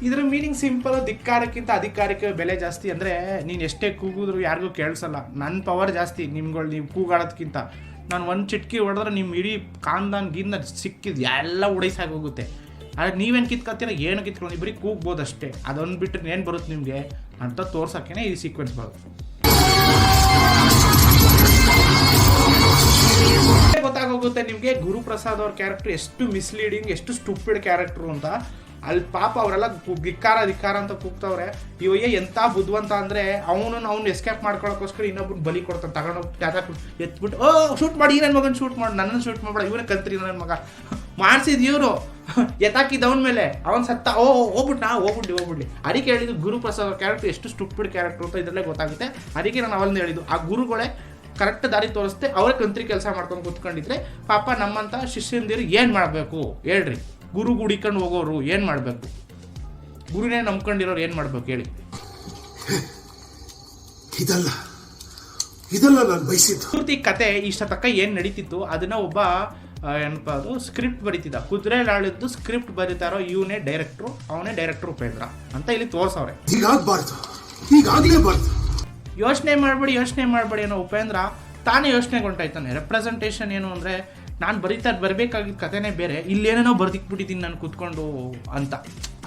[SPEAKER 1] ಇದರ ಮೀನಿಂಗ್ ಸಿಂಪಲ್. ಧಿಕ್ಕಾರಕ್ಕಿಂತ ಅಧಿಕಾರಕ್ಕೆ ಬೆಲೆ ಜಾಸ್ತಿ. ಅಂದರೆ ನೀನು ಎಷ್ಟೇ ಕೂಗಿದ್ರು ಯಾರಿಗೂ ಕೇಳಿಸಲ್ಲ. ನನ್ನ ಪವರ್ ಜಾಸ್ತಿ ನಿಮ್ಗಳು, ನೀವು ಕೂಗಾಡೋದಕ್ಕಿಂತ. ನಾನು ಒಂದು ಚಿಟ್ಕಿ ಹೊಡೆದ್ರೆ ನಿಮ್ಮ ಇಡೀ ಕಾಂದಾನ್ಗಿಂದ ಸಿಕ್ಕಿದ್ದು ಎಲ್ಲ ಉಡೈಸಾಗೋಗುತ್ತೆ. ಆದರೆ ನೀವೇನು ಕಿತ್ಕೊತೀರ, ಏನು ಕಿತ್ಕೊಂಡು ಬರೀ ಕೂಗ್ಬೋದು ಅಷ್ಟೇ. ಅದೊಂದು ಬಿಟ್ಟರೆ ಏನು ಬರುತ್ತೆ ನಿಮಗೆ ಅಂತ ತೋರ್ಸೋಕ್ಕೇ ಈ ಸೀಕ್ವೆನ್ಸ್ ಬರುತ್ತೆ. ಗೊತ್ತಾಗೋಗುತ್ತೆ ನಿಮಗೆ ಗುರುಪ್ರಸಾದ್ ಅವ್ರ ಕ್ಯಾರೆಕ್ಟರ್ ಎಷ್ಟು ಮಿಸ್ಲೀಡಿಂಗ್, ಎಷ್ಟು ಸ್ಟುಪಿಡ್ ಕ್ಯಾರೆಕ್ಟ್ರು ಅಂತ. ಅಲ್ಲಿ ಪಾಪ ಅವರೆಲ್ಲ ಧಿಕ್ಕಾರ ಅಂತ ಕೂಗ್ತವ್ರೆ. ಇವಯ್ಯ ಎಂಥ ಬುದ್ಧಿವಂತ ಅಂದರೆ ಅವ್ನು ಎಸ್ಕೇಪ್ ಮಾಡ್ಕೊಳ್ಳೋಕ್ಕೋಸ್ಕರ ಇನ್ನೊಬ್ಬರು ಬಲಿ ಕೊಡ್ತಾನೆ, ತಗೊಂಡೋಗಿ ಎತ್ಬಿಟ್ಟು ಶೂಟ್ ಮಾಡಿ, ನನ್ನ ಮಗನ ಶೂಟ್ ಮಾಡಿ, ನನ್ನನ್ನು ಶೂಟ್ ಮಾಡ್ಬೇಡ, ಇವನೇ ಕಂತ್ರಿ ನನ್ನ ಮಗ ಮಾಡಿಸಿದ್ ಇವರು ಎತ್ತಾಕಿದ್ದು ಅವನ ಮೇಲೆ, ಅವನು ಸತ್ತ ಹೋಗ್ಬಿಡ್ಲಿ. ಅದಕ್ಕೆ ಹೇಳಿದ್ದು ಗುರುಪ್ರಸಾದ್ ಕ್ಯಾರೆಕ್ಟರ್ ಎಷ್ಟು ಸ್ಟುಪಿಡ್ ಕ್ಯಾರೆಕ್ಟರ್ ಅಂತ ಇದರಲ್ಲೇ ಗೊತ್ತಾಗುತ್ತೆ. ಅದಕ್ಕೆ ನಾನು ಅವಲ್ಲಿ ಹೇಳಿದ್ದು ಆ ಗುರುಗಳೇ ಕರೆಕ್ಟ್ ದಾರಿ ತೋರಿಸ್ತೆ, ಅವರೇ ಕಂತ್ರಿ ಕೆಲಸ ಮಾಡ್ಕೊಂಡು ಕೂತ್ಕೊಂಡಿದ್ರೆ ಪಾಪ ನಮ್ಮಂಥ ಶಿಷ್ಯಂದಿರು ಏನು ಮಾಡಬೇಕು ಹೇಳ್ರಿ? ಗುರು ಹುಡಿಕೊಂಡು ಹೋಗೋರು ಏನು ಮಾಡಬೇಕು? ಗುರುನೇ ನಂಬ್ಕೊಂಡಿರೋರು ಏನು ಮಾಡ್ಬೇಕು ಹೇಳಿ?
[SPEAKER 6] ಇದಲ್ಲ ನಾನು ಬಯಸಿದ್ದು.
[SPEAKER 1] ಪೂರ್ತಿ ಕತೆ ಇಷ್ಟ ತಕ್ಕ ಏನು ನಡೀತಿತ್ತು ಅದನ್ನ ಒಬ್ಬ ಏನಪ್ಪ ಅದು ಸ್ಕ್ರಿಪ್ಟ್ ಬರೀತಿದ್ದ, ಕುದುರೆ ಲಾಳಿದ್ದು ಸ್ಕ್ರಿಪ್ಟ್ ಬರೀತಾರೋ ಇವನೇ ಡೈರೆಕ್ಟ್ರು, ಅವನೇ ಡೈರೆಕ್ಟ್ರು ಉಪೇಂದ್ರ ಅಂತ ಇಲ್ಲಿ ತೋರ್ಸವ್ರೆ. ಯೋಚನೆ ಮಾಡಬೇಡಿ ಅನ್ನೋ ಉಪೇಂದ್ರ ತಾನೇ ಯೋಚನೆ ಹೊಂಟಾಯ್ತಾನೆ. ರೆಪ್ರೆಸೆಂಟೇಷನ್ ಏನು ಅಂದರೆ ನಾನು ಬರಬೇಕಾಗಿದ್ದ ಕಥೆನೇ ಬೇರೆ, ಇಲ್ಲೇನೇನೋ ಬರ್ದಿಕ್ಬಿಟ್ಟಿದ್ದೀನಿ ನಾನು ಕೂತ್ಕೊಂಡು ಅಂತ.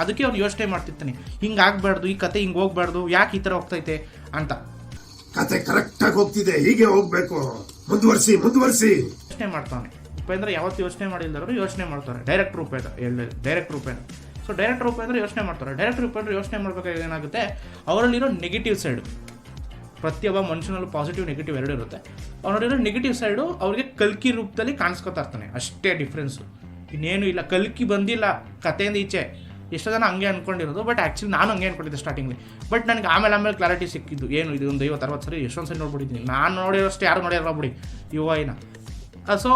[SPEAKER 1] ಅದಕ್ಕೆ ಅವ್ನು ಯೋಚನೆ ಮಾಡ್ತಿರ್ತಾನೆ, ಹಿಂಗೆ ಆಗಬಾರ್ದು, ಈ ಕತೆ ಹಿಂಗೆ ಹೋಗ್ಬಾರ್ದು, ಯಾಕೆ ಈ ಥರ ಹೋಗ್ತೈತೆ ಅಂತ.
[SPEAKER 6] ಕತೆ ಕರೆಕ್ಟಾಗಿ ಹೋಗ್ತಿದೆ, ಹೀಗೆ ಹೋಗ್ಬೇಕು, ಮುಂದುವರಿಸಿ
[SPEAKER 1] ಯೋಚನೆ ಮಾಡ್ತಾನೆ ಉಪೇಂದ್ರ. ಯಾವತ್ತು ಯೋಚನೆ ಮಾಡಿಲ್ಲದ್ರು ಯೋಚನೆ ಮಾಡ್ತಾರೆ director Upendra. So director Upendra ಯೋಚನೆ ಮಾಡ್ತಾರೆ. ಡೈರೆಕ್ಟರ್ ಉಪೇಂದ್ರ ಯೋಚನೆ ಮಾಡ್ಬೇಕಾದ್ರೆ ಏನಾಗುತ್ತೆ, ಅವರಲ್ಲಿರೋ ನೆಗೆಟಿವ್ ಸೈಡು, ಪ್ರತಿಯೊಬ್ಬ ಮನುಷ್ಯನಲ್ಲೂ ಪಾಸಿಟಿವ್ ನೆಗೆಟಿವ್ ಎರಡು ಇರುತ್ತೆ. ಅವನಲ್ಲಿರೋ ನೆಗೆಟಿವ್ ಸೈಡು ಅವ್ರಿಗೆ ಕಲ್ಕಿ ರೂಪದಲ್ಲಿ ಕಾಣಿಸ್ಕೊತಾ ಇರ್ತಾನೆ, ಅಷ್ಟೇ ಡಿಫ್ರೆನ್ಸು, ಇನ್ನೇನು ಇಲ್ಲ. ಕಲ್ಕಿ ಬಂದಿಲ್ಲ ಕಥೆಯಿಂದ ಈಚೆ. ಎಷ್ಟೋ ಜನ ಹಂಗೆ ಅಂದ್ಕೊಂಡಿರೋದು, ಬಟ್ ಆ್ಯಕ್ಚುಲಿ ನಾನು ಹಂಗೆ ಅಂದ್ಕೊಂಡಿದ್ದೆ ಸ್ಟಾರ್ಟಿಂಗ್ಲಿ. ಬಟ್ ನನಗೆ ಆಮೇಲೆ ಕ್ಲಾರಿಟಿ ಸಿಕ್ಕಿದ್ದು, ಏನು ಇದು ಒಂದು 50-60 ಸರಿ ಎಷ್ಟೊಂದು ಸರಿ ನೋಡ್ಬಿಟ್ಟಿದ್ದೀನಿ. ನಾನು ನೋಡಿರೋಷ್ಟು ಯಾರು ನೋಡಿರಲ್ಲ ಬಿಡಿ ಯುವನ. ಸೊ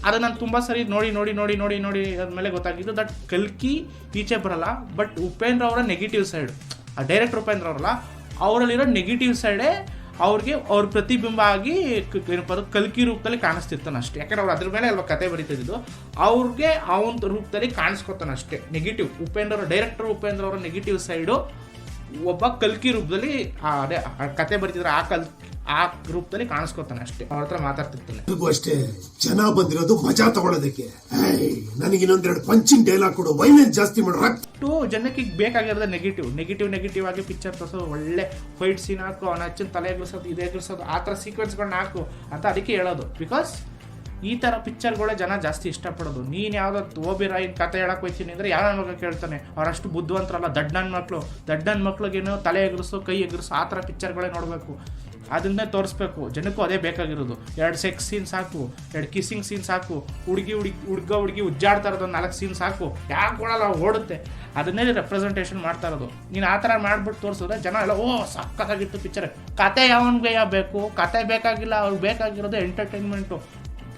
[SPEAKER 1] ಅದು ನಾನು ತುಂಬ ಸರಿ ನೋಡಿ ಆದಮೇಲೆ ಗೊತ್ತಾಗಿದ್ದು ದಟ್ ಕಲ್ಕಿ ಈಚೆ ಬರಲ್ಲ, ಬಟ್ ಉಪೇಂದ್ರ ಅವರ ನೆಗೆಟಿವ್ ಸೈಡ್, ಆ ಡೈರೆಕ್ಟರ್ ಉಪೇಂದ್ರ ಅವರಲ್ಲ, ಅವರಲ್ಲಿರೋ ನೆಗೆಟಿವ್ ಸೈಡೇ ಅವ್ರ ಪ್ರತಿಬಿಂಬ ಆಗಿ ಏನಪ್ಪ ಕಲ್ಕಿ ರೂಪದಲ್ಲಿ ಕಾಣಿಸ್ತಿರ್ತಾನೆ ಅಷ್ಟೇ. ಯಾಕಂದ್ರೆ ಅವ್ರು ಅದ್ರ ಮೇಲೆ ಅಲ್ವಾ ಕತೆ ಬರೀತಿದ್ದು, ಅವ್ರಿಗೆ ಅವನ ರೂಪದಲ್ಲಿ ಕಾಣಿಸ್ಕೊತಾನೆ ಅಷ್ಟೇ. ನೆಗೆಟಿವ್ ಡೈರೆಕ್ಟರ್ ಉಪೇಂದ್ರ ಅವರ ನೆಗೆಟಿವ್ ಸೈಡು ಒಬ್ಬ ಕಲ್ಕಿ ರೂಪದಲ್ಲಿ ಅದೇ ಕತೆ ಬರೀತಿದ್ರೆ ಆ ರೂಪದಲ್ಲಿ ಕಾಣಿಸ್ಕೊತಾನೆ ಅಷ್ಟೇ. ಅವ್ರ ಹತ್ರ ಮಾತಾಡ್ತಿರ್ತಾನೆ
[SPEAKER 6] ಅಷ್ಟೇ. ಜನ ಬಂದಿರೋದು ಮಜಾ ತಗೊಳ್ಳೋದಕ್ಕೆ. ನನಗೆ ಇನ್ನೊಂದೆರಡು ಪಂಚಿಂಗ್ ಡೈಲಾಗ್ ಕೊಡು, ವೈಲೆನ್ಸ್ ಜಾಸ್ತಿ ಮಾಡೋ
[SPEAKER 1] ಜನಕ್ಕೆ ಈಗ ಬೇಕಾಗಿರೋದು ನೆಗೆಟಿವ್ ಆಗಿ ಪಿಕ್ಚರ್ ತೋರಿಸೋದು, ಒಳ್ಳೆ ಫೈಟ್ ಸೀನ್ ಹಾಕು, ಅವನ ಹಚ್ಚಿನ ತಲೆ ಎಗರಿಸೋದು, ಇದು ಎಗರಿಸೋದು, ಆ ಥರ ಸೀಕ್ವೆನ್ಸ್ಗಳನ್ನ ಹಾಕು ಅಂತ ಅದಕ್ಕೆ ಹೇಳೋದು. ಬಿಕಾಸ್ ಈ ಥರ ಪಿಕ್ಚರ್ಗಳೇ ಜನ ಜಾಸ್ತಿ ಇಷ್ಟಪಡೋದು. ನೀನು ಯಾವುದೋ ಓಬಿರಾಯಿನ ಕತೆ ಹೇಳಕ್ಕೆ ಹೋಗ್ತೀನಿ ಅಂದರೆ ಯಾವ ನನ್ನ ಮಗ ಕೇಳ್ತಾನೆ, ಅವರಷ್ಟು ಬುದ್ಧಿವಂತರಲ್ಲ, ದಡ್ಡನ ಮಕ್ಳಿಗೇನೋ ತಲೆ ಎಗರಿಸೋ, ಕೈ ಎಗರಿಸೋ, ಆ ಥರ ಪಿಕ್ಚರ್ಗಳೇ ನೋಡಬೇಕು, ಅದನ್ನೇ ತೋರಿಸ್ಬೇಕು. ಜನಕ್ಕೂ ಅದೇ ಬೇಕಾಗಿರೋದು. 2 ಸೆಕ್ಸ್ ಸೀನ್ಸ್ ಸಾಕು, 2 ಕಿಸ್ಸಿಂಗ್ ಸೀನ್ಸ್ ಸಾಕು, ಹುಡುಗಿ ಉಜ್ಜಾಡ್ತಾ ಇರೋದು 4 ಸೀನ್ಸ್ ಸಾಕು, ಯಾಕೆ ಕೊಡಲ್ಲ, ಓಡುತ್ತೆ. ಅದನ್ನೇ ರೆಪ್ರೆಸೆಂಟೇಷನ್ ಮಾಡ್ತಾ ಇರೋದು. ನೀನು ಆ ಥರ ಮಾಡ್ಬಿಟ್ಟು ತೋರಿಸಿದ್ರೆ ಜನ ಎಲ್ಲ ಸಕ್ಕತ್ತಾಗಿತ್ತು ಪಿಕ್ಚರ್. ಕತೆ ಯಾವನ್ಗೆ ಬೇಕು, ಕತೆ ಬೇಕಾಗಿಲ್ಲ, ಅವ್ರಿಗೆ ಬೇಕಾಗಿರೋದು ಎಂಟರ್ಟೈನ್ಮೆಂಟು.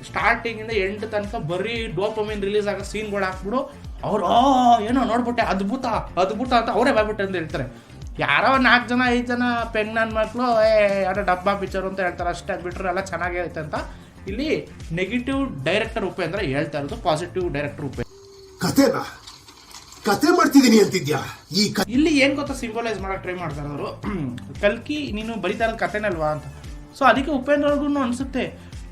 [SPEAKER 1] ಸ್ಟಾರ್ಟಿಂಗಿಂದ ಎಂಡ್ ತನಕ ಬರೀ ಡೋಪಮಿನ್ ರಿಲೀಸ್ ಆಗೋ ಸೀನ್ಗಳು ಹಾಕ್ಬಿಡು, ಅವರು ಏನೋ ನೋಡ್ಬಿಟ್ಟೆ ಅದ್ಭುತ ಅಂತ ಅವರೇ ಬಾಯ್ಬಿಟ್ಟೆ ಅಂತ ಹೇಳ್ತಾರೆ. ಯಾರೋ 4 ಜನ 5 ಜನ ನನ್ನ ಮಕ್ಕಳು ಯಾರೋ ಡಬ್ಬಾ ಪಿಕ್ಚರ್ ಅಂತ ಹೇಳ್ತಾರೆ ಅಷ್ಟೇ, ಬಿಟ್ಟರೆ ಎಲ್ಲ ಚೆನ್ನಾಗೇ ಐತೆ ಅಂತ. ಇಲ್ಲಿ ನೆಗೆಟಿವ್ ಡೈರೆಕ್ಟರ್ ಉಪೇಂದ್ರ ಹೇಳ್ತಾ ಇರೋದು, ಪಾಸಿಟಿವ್ ಡೈರೆಕ್ಟರ್ ಉಪೇಂದ್ರ
[SPEAKER 6] ಕತೆ ಮಾಡ್ತಿದ್ದೀನಿ ಅಂತಿದ್ಯಾ.
[SPEAKER 1] ಇಲ್ಲಿ ಏನ್ ಗೊತ್ತಾ ಸಿಂಬಲೈಸ್ ಮಾಡಕ್ ಟ್ರೈ ಮಾಡ್ತಾರೆ ಅವರು, ಕಲ್ಕಿ ನೀನು ಬರೀತಾ ಇರೋದು ಕತೆನಲ್ವಾ ಅಂತ. ಸೊ ಅದಕ್ಕೆ ಉಪೇಂದ್ರ ಅವ್ರಿಗೂ ಅನ್ಸುತ್ತೆ,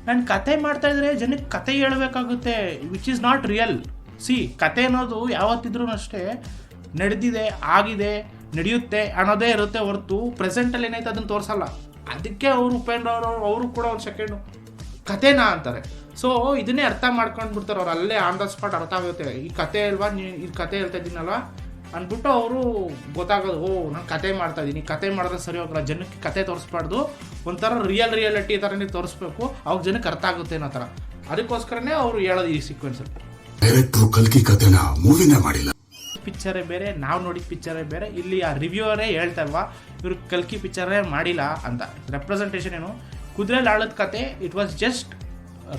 [SPEAKER 1] ನಾನು ಕತೆ ಮಾಡ್ತಾ ಇದ್ರೆ ಜನಕ್ಕೆ ಕತೆ ಹೇಳ್ಬೇಕಾಗುತ್ತೆ, ವಿಚ್ ಈಸ್ ನಾಟ್ ರಿಯಲ್. ಕತೆ ಅನ್ನೋದು ಯಾವತ್ತಿದ್ರೂ ಅಷ್ಟೇ ನಡೆದಿದೆ, ಆಗಿದೆ, ನಡೆಯುತ್ತೆ ಅನ್ನೋದೇ ಇರುತ್ತೆ ಹೊರತು ಪ್ರೆಸೆಂಟಲ್ಲಿ ಏನೈತೆ ಅದನ್ನು ತೋರಿಸಲ್ಲ. ಅದಕ್ಕೆ ಉಪೇಂದ್ರ ಅವರು ಕೂಡ ಒಂದು ಸೆಕೆಂಡು ಕತೆನಾ ಅಂತಾರೆ. ಸೊ ಇದನ್ನೇ ಅರ್ಥ ಮಾಡ್ಕೊಂಡು ಬಿಡ್ತಾರೆ ಅವ್ರು, ಅಲ್ಲೇ ಆನ್ ದ ಸ್ಪಾಟ್ ಅರ್ಥ ಆಗುತ್ತೆ, ಈ ಕತೆ ಅಲ್ವಾ, ಈ ಕತೆ ಹೇಳ್ತಾ ಇದ್ದೀನಲ್ವ ಅಂದ್ಬಿಟ್ಟು ಅವರು ಗೊತ್ತಾಗೋದು, ನಾನು ಕತೆ ಮಾಡ್ತಾ ಇದ್ದೀನಿ, ಕತೆ ಮಾಡಿದ್ರೆ ಸರಿ ಹೋಗಲ್ಲ, ಜನಕ್ಕೆ ಕತೆ ತೋರಿಸ್ಬಾರ್ದು, ಒಂಥರ ರಿಯಾಲಿಟಿ ಥರನೇ ತೋರಿಸ್ಬೇಕು, ಅವಾಗ ಜನಕ್ಕೆ ಅರ್ಥ ಆಗುತ್ತೆ ಅನ್ನೋ ಥರ. ಅದಕ್ಕೋಸ್ಕರನೇ ಅವರು ಹೇಳೋದು ಈ ಸೀಕ್ವೆನ್ಸಲ್ಲಿ.
[SPEAKER 6] ಡೈರೆಕ್ಟ್ರು ಕಲ್ಕಿ ಕತೆನ ಮೂವಿನೇ ಮಾಡಿಲ್ಲ,
[SPEAKER 1] ಪಿಕ್ಚರೇ ಬೇರೆ, ನಾವು ನೋಡಿದ ಪಿಕ್ಚರೇ ಬೇರೆ. ಇಲ್ಲಿ ಆ ರಿವ್ಯೂವರೇ ಹೇಳ್ತಾ ಇಲ್ವಾ ಇವರು ಕಲ್ಕಿ ಪಿಕ್ಚರೇ ಮಾಡಿಲ್ಲ ಅಂತ. ರೆಪ್ರೆಸೆಂಟೇಷನ್ ಏನು, ಕುದುರೆ ಲಾಳದ ಕತೆ ಇಟ್ ವಾಸ್ ಜಸ್ಟ್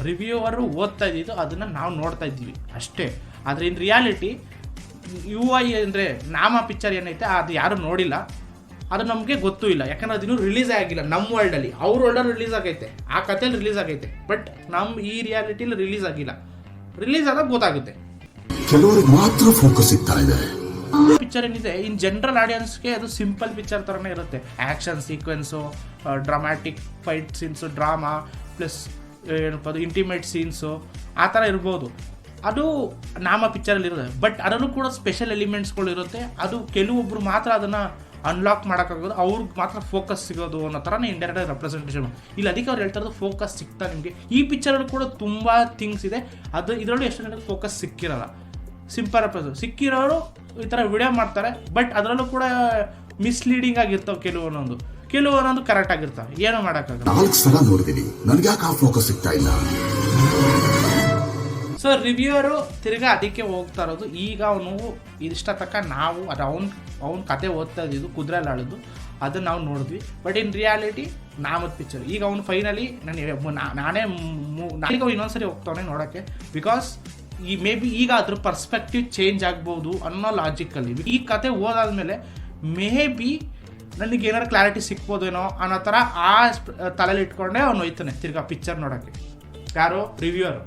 [SPEAKER 1] ರಿವ್ಯೂವರು ಓದ್ತಾ ಇದ್ದಿದ್ದು, ಅದನ್ನು ನಾವು ನೋಡ್ತಾ ಇದ್ದೀವಿ ಅಷ್ಟೇ. ಆದರೆ ಇನ್ ರಿಯಾಲಿಟಿ UI ಅಂದರೆ ನಾಮ ಪಿಕ್ಚರ್ ಏನೈತೆ ಅದು ಯಾರು ನೋಡಿಲ್ಲ, ಅದು ನಮಗೆ ಗೊತ್ತೂ ಇಲ್ಲ. ಯಾಕಂದ್ರೆ ಅದು ಇನ್ನೂ ರಿಲೀಸೇ ಆಗಿಲ್ಲ ನಮ್ಮ ವರ್ಲ್ಡಲ್ಲಿ. ಅವ್ರ ವರ್ಲ್ಡಲ್ಲಿ ರಿಲೀಸ್ ಆಗೈತೆ, ಆ ಕಥೆಯಲ್ಲಿ ರಿಲೀಸ್ ಆಗೈತೆ, ಬಟ್ ನಮ್ಮ ಈ ರಿಯಾಲಿಟಿಲಿ ರಿಲೀಸ್ ಆಗಿಲ್ಲ. ರಿಲೀಸ್ ಆದಾಗ ಗೊತ್ತಾಗುತ್ತೆ.
[SPEAKER 6] ಕೆಲವರಿಗೆ ಮಾತ್ರ ಫೋಕಸ್ ಸಿಗ್ತಾ ಇದೆ.
[SPEAKER 1] ಪಿಕ್ಚರ್ ಏನಿದೆ ಇನ್ ಜನರಲ್ ಆಡಿಯನ್ಸ್ಗೆ ಅದು ಸಿಂಪಲ್ ಪಿಕ್ಚರ್ ಥರನೇ ಇರುತ್ತೆ. Action sequence, dramatic fight scenes, drama plus ಏನಪ್ಪ ಅದು ಇಂಟಿಮೇಟ್ ಸೀನ್ಸು, ಆ ಥರ ಇರ್ಬೋದು. ಅದು ನಾಮ ಪಿಕ್ಚರಲ್ಲಿ ಇರುತ್ತೆ. ಬಟ್ ಅದರಲ್ಲೂ ಕೂಡ ಸ್ಪೆಷಲ್ ಎಲಿಮೆಂಟ್ಸ್ಗಳು ಇರುತ್ತೆ. ಅದು ಕೆಲವೊಬ್ರು ಮಾತ್ರ ಅದನ್ನು ಅನ್ಲಾಕ್ ಮಾಡೋಕ್ಕಾಗೋದು, ಅವ್ರಿಗೆ ಮಾತ್ರ ಫೋಕಸ್ ಸಿಗೋದು ಅನ್ನೋ ಥರನೇ ಇಂಡೈರೆಕ್ಟ್ ರೆಪ್ರೆಸೆಂಟೇಷನ್. ಇಲ್ಲಿ ಅದಕ್ಕೆ ಅವ್ರು ಹೇಳ್ತಾ ಇರೋದು ಫೋಕಸ್ ಸಿಗ್ತಾ ನಿಮಗೆ. ಈ ಪಿಕ್ಚರಲ್ಲಿ ಕೂಡ ತುಂಬ ಥಿಂಗ್ಸ್ ಇದೆ, ಅದು ಇದರಲ್ಲೂ ಎಷ್ಟು ಜನಕ್ಕೆ ಫೋಕಸ್ ಸಿಕ್ಕಿರಲ್ಲ. Simple represent. ಸಿಕ್ಕಿರೋರು ಈ ಥರ ವಿಡಿಯೋ ಮಾಡ್ತಾರೆ, ಬಟ್ ಅದರಲ್ಲೂ ಕೂಡ ಮಿಸ್ಲೀಡಿಂಗ್ ಆಗಿರ್ತಾವೆ ಕೆಲವೊಂದೊಂದು ಕರೆಕ್ಟ್ ಆಗಿರ್ತಾವೆ, ಏನೋ ಮಾಡೋಕ್ಕಾಗಲ್ಲ.
[SPEAKER 6] 4 ಸಲ ನೋಡಿದೀನಿ, ನನ್ಗೆ ಯಾಕೆ ಆ ಫೋಕಸ್ ಸಿಗ್ತಾ ಇಲ್ಲ?
[SPEAKER 1] ಸೊ ರಿವ್ಯೂವರು ತಿರ್ಗಾ ಅದಕ್ಕೆ ಹೋಗ್ತಾ ಇರೋದು. ಈಗ ಅವನು ಇಷ್ಟ ತಕ್ಕ ನಾವು ಅದು ಅವ್ನ ಕತೆ ಓದ್ತಾ ಇದ್ದಿದ್ದು ಕುದುರೆಯಲ್ಲಿ ಆಳಿದ್ದು ಅದನ್ನು ನಾವು ನೋಡಿದ್ವಿ. ಬಟ್ ಇನ್ ರಿಯಾಲಿಟಿ ನಾಮದ್ ಪಿಕ್ಚರ್ ಈಗ ಅವ್ನು ಫೈನಲಿ ನಾನೇ ಇನ್ನೊಂದ್ಸರಿ ಹೋಗ್ತಾವನೆ ನೋಡೋಕ್ಕೆ. ಬಿಕಾಸ್ ಮೇ ಬಿ ಈಗ ಅದ್ರ ಪರ್ಸ್ಪೆಕ್ಟಿವ್ ಚೇಂಜ್ ಆಗ್ಬೋದು ಅನ್ನೋ ಲಾಜಿಕಲ್ಲಿ ಈ ಕತೆ ಓದಾದ್ಮೇಲೆ ಮೇ ಬಿ ನನಗೆ ಏನಾರು ಕ್ಲಾರಿಟಿ ಸಿಕ್ಬೋದೇನೋ ಅನ್ನೋ ಥರ ಆ ತಲೆಯಲ್ಲಿ ಇಟ್ಕೊಂಡೆ ಅವ್ನು ಹೋಯ್ತಾನೆ ತಿರ್ಗಾ ಪಿಕ್ಚರ್ ನೋಡೋಕ್ಕೆ. ಯಾರು? ರಿವ್ಯೂವರ್.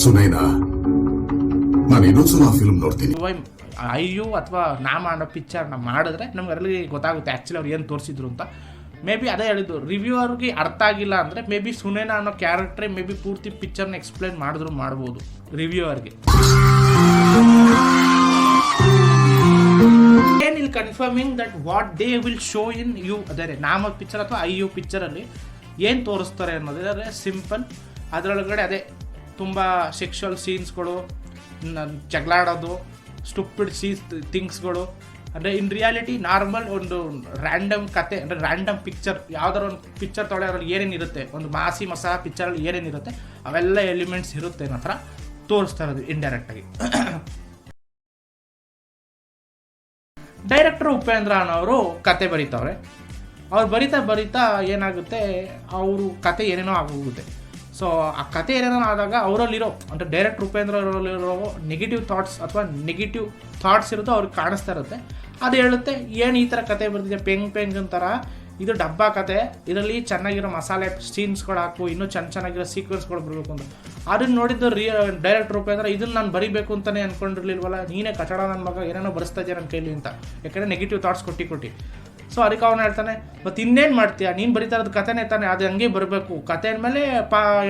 [SPEAKER 6] ಸುನೈನಾ, ನಾನು ಇನ್ನೊಂದ್ಸಲ ಫಿಲ್ಮ್ ನೋಡ್ತೀನಿ.
[SPEAKER 1] ಅಯ್ಯೋ ಅಥವಾ ನಾಮ ಅನ್ನೋ ಪಿಕ್ಚರ್ನ ಮಾಡಿದ್ರೆ ನಮ್ಗೆ ಅದರಲ್ಲಿ ಗೊತ್ತಾಗುತ್ತೆ ಆ್ಯಕ್ಚುಲಿ ಅವ್ರು ಏನು ತೋರಿಸಿದ್ರು ಅಂತ. ಮೇ ಬಿ ಅದೇ ಹೇಳಿದ್ದು, ರಿವ್ಯೂವರ್ಗೆ ಅರ್ಥ ಆಗಿಲ್ಲ ಅಂದರೆ ಮೇ ಬಿ ಸುನೈನಾ ಅನ್ನೋ ಕ್ಯಾರೆಕ್ಟ್ರೇ ಮೇ ಬಿ ಪೂರ್ತಿ ಪಿಕ್ಚರ್ನ ಎಕ್ಸ್ಪ್ಲೈನ್ ಮಾಡ್ಬೋದು ರಿವ್ಯೂವರ್ಗೆ. ಏನಿಲ್ಲ confirming that what they will show in you ಅದೇ ನಾಮ ಪಿಕ್ಚರ್ ಅಥವಾ ಅಯ್ಯೋ ಪಿಕ್ಚರಲ್ಲಿ ಏನು ತೋರಿಸ್ತಾರೆ ಅನ್ನೋದಾದರೆ ಸಿಂಪಲ್. ಅದರೊಳಗಡೆ ಅದೇ ತುಂಬ ಸೆಕ್ಷುವಲ್ ಸೀನ್ಸ್ಗಳು, ಜಗಳಾಡೋದು, ಸ್ಟುಪಿಡ್ ಥಿಂಗ್ಸ್ಗಳು. ಅಂದರೆ ಇನ್ ರಿಯಾಲಿಟಿ ನಾರ್ಮಲ್ ಒಂದು ರ್ಯಾಂಡಮ್ ಕತೆ ಅಂದರೆ ರ್ಯಾಂಡಮ್ ಪಿಕ್ಚರ್ ಯಾವ್ದಾರು ಒಂದು ಪಿಕ್ಚರ್ ತೊಳೆ ಅದ್ರಲ್ಲಿ ಏನೇನಿರುತ್ತೆ, ಒಂದು ಮಾಸಿ ಮಸಾಲ ಪಿಕ್ಚರಲ್ಲಿ ಏನೇನಿರುತ್ತೆ ಅವೆಲ್ಲ ಎಲಿಮೆಂಟ್ಸ್ ಇರುತ್ತೆ ಅನ್ನೋ ಥರ ತೋರಿಸ್ತಾ ಇರೋದು ಇಂಡೈರೆಕ್ಟಾಗಿ. ಡೈರೆಕ್ಟರ್ ಉಪೇಂದ್ರ ಅನ್ನೋರು ಕತೆ ಬರೀತವ್ರೆ. ಅವ್ರು ಬರಿತಾ ಏನಾಗುತ್ತೆ, ಅವರು ಕತೆ ಏನೇನೋ ಆಗೋಗುತ್ತೆ. ಸೊ ಆ ಕತೆ ಏನೇನೋ ಆದಾಗ ಅವರಲ್ಲಿರೋ ಅಂದರೆ ಡೈರೆಕ್ಟರ್ ಉಪೇಂದ್ರ ಅವರಲ್ಲಿರೋ ನೆಗೆಟಿವ್ ಥಾಟ್ಸ್ ಅಥವಾ ನೆಗೆಟಿವ್ ಥಾಟ್ಸ್ ಇರುತ್ತೋ ಅವ್ರಿಗೆ ಕಾಣಿಸ್ತಾ ಇರುತ್ತೆ. ಅದು ಹೇಳುತ್ತೆ, ಏನು ಈ ಥರ ಕತೆ ಬರ್ತಿದೆ ಪೆಂಗ್ ಅಂತಾರ, ಇದು ಡಬ್ಬಾ ಕತೆ, ಇದರಲ್ಲಿ ಚೆನ್ನಾಗಿರೋ ಮಸಾಲೆ ಸೀನ್ಸ್ಗಳು ಹಾಕು, ಇನ್ನೂ ಚೆನ್ನಾಗಿರೋ ಸೀಕ್ವೆನ್ಸ್ಗಳು ಬರಬೇಕು ಅಂತ. ಅದನ್ನು ನೋಡಿದ್ದು ಡೈರೆಕ್ಟರ್ ಉಪೇಂದ್ರ, ಇದನ್ನು ನಾನು ಬರೀಬೇಕು ಅಂತಲೇ ಅಂದ್ಕೊಂಡಿರ್ಲಿಲ್ವಲ್ಲ, ನೀನೇ ಕಚಡ ನನ್ನ ಮಗ ಏನೇನೋ ಬರೆಸ್ತಾ ಇದೆಯಾ ನನ್ನ ಕೈಲಿ ಅಂತ. ಯಾಕಂದರೆ ನೆಗೆಟಿವ್ ಥಾಟ್ಸ್ ಕೊಟ್ಟು ಸೊ ಅದಕ್ಕೆ ಅವನು ಹೇಳ್ತಾನೆ, ಮತ್ತು ಇನ್ನೇನು ಮಾಡ್ತೀಯ, ನೀನು ಬರೀತಾ ಇರೋದು ಕತೆನೇ ತಾನೆ, ಅದು ಹಂಗೆ ಬರಬೇಕು, ಕತೆ ಅಂದಮೇಲೆ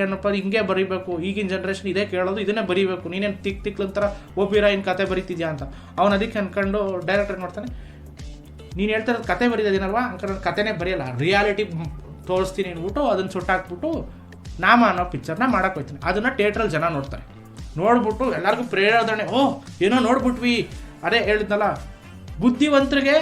[SPEAKER 1] ಏನಪ್ಪ ಹಿಂಗೆ ಬರೀಬೇಕು, ಈಗಿನ ಜನ್ರೇಷನ್ ಇದೇ ಕೇಳೋದು, ಇದನ್ನೇ ಬರೀಬೇಕು, ನೀನೇನು ತಿಕ್ಲಂತರ ಒಬ್ಬಿರಾಯಿನ ಕತೆ ಬರೀತಿದ್ಯಾ ಅಂತ. ಅವನು ಅದಕ್ಕೆ ಅಂದ್ಕೊಂಡು ಡೈರೆಕ್ಟರ್ ಏನು ಮಾಡ್ತಾನೆ, ನೀನು ಹೇಳ್ತಾ ಇರೋದು ಕತೆ ಬರೀತಿದ್ದೀನಲ್ವಾ ಅಂದ್ಕೊಂಡು ನಾನು ಕತೆನೇ ಬರೆಯಲ್ಲ, ರಿಯಾಲಿಟಿ ತೋರಿಸ್ತೀನಿ ಅಂದ್ಬಿಟ್ಟು ಅದನ್ನು ಸುಟ್ಟಾಕ್ಬಿಟ್ಟು ನಾಮ ಅನ್ನೋ ಪಿಕ್ಚರ್ನ ಮಾಡೋಕೆ ಹೋಗ್ತೀನಿ. ಅದನ್ನು ಥಿಯೇಟ್ರಲ್ಲಿ ಜನ ನೋಡ್ತಾರೆ. ನೋಡ್ಬಿಟ್ಟು ಎಲ್ಲರಿಗೂ ಪ್ರೇರಣೆ, ಏನೋ ನೋಡ್ಬಿಟ್ವಿ, ಅದೇ ಹೇಳಿದ್ನಲ್ಲ ಬುದ್ಧಿವಂತರಿಗೆ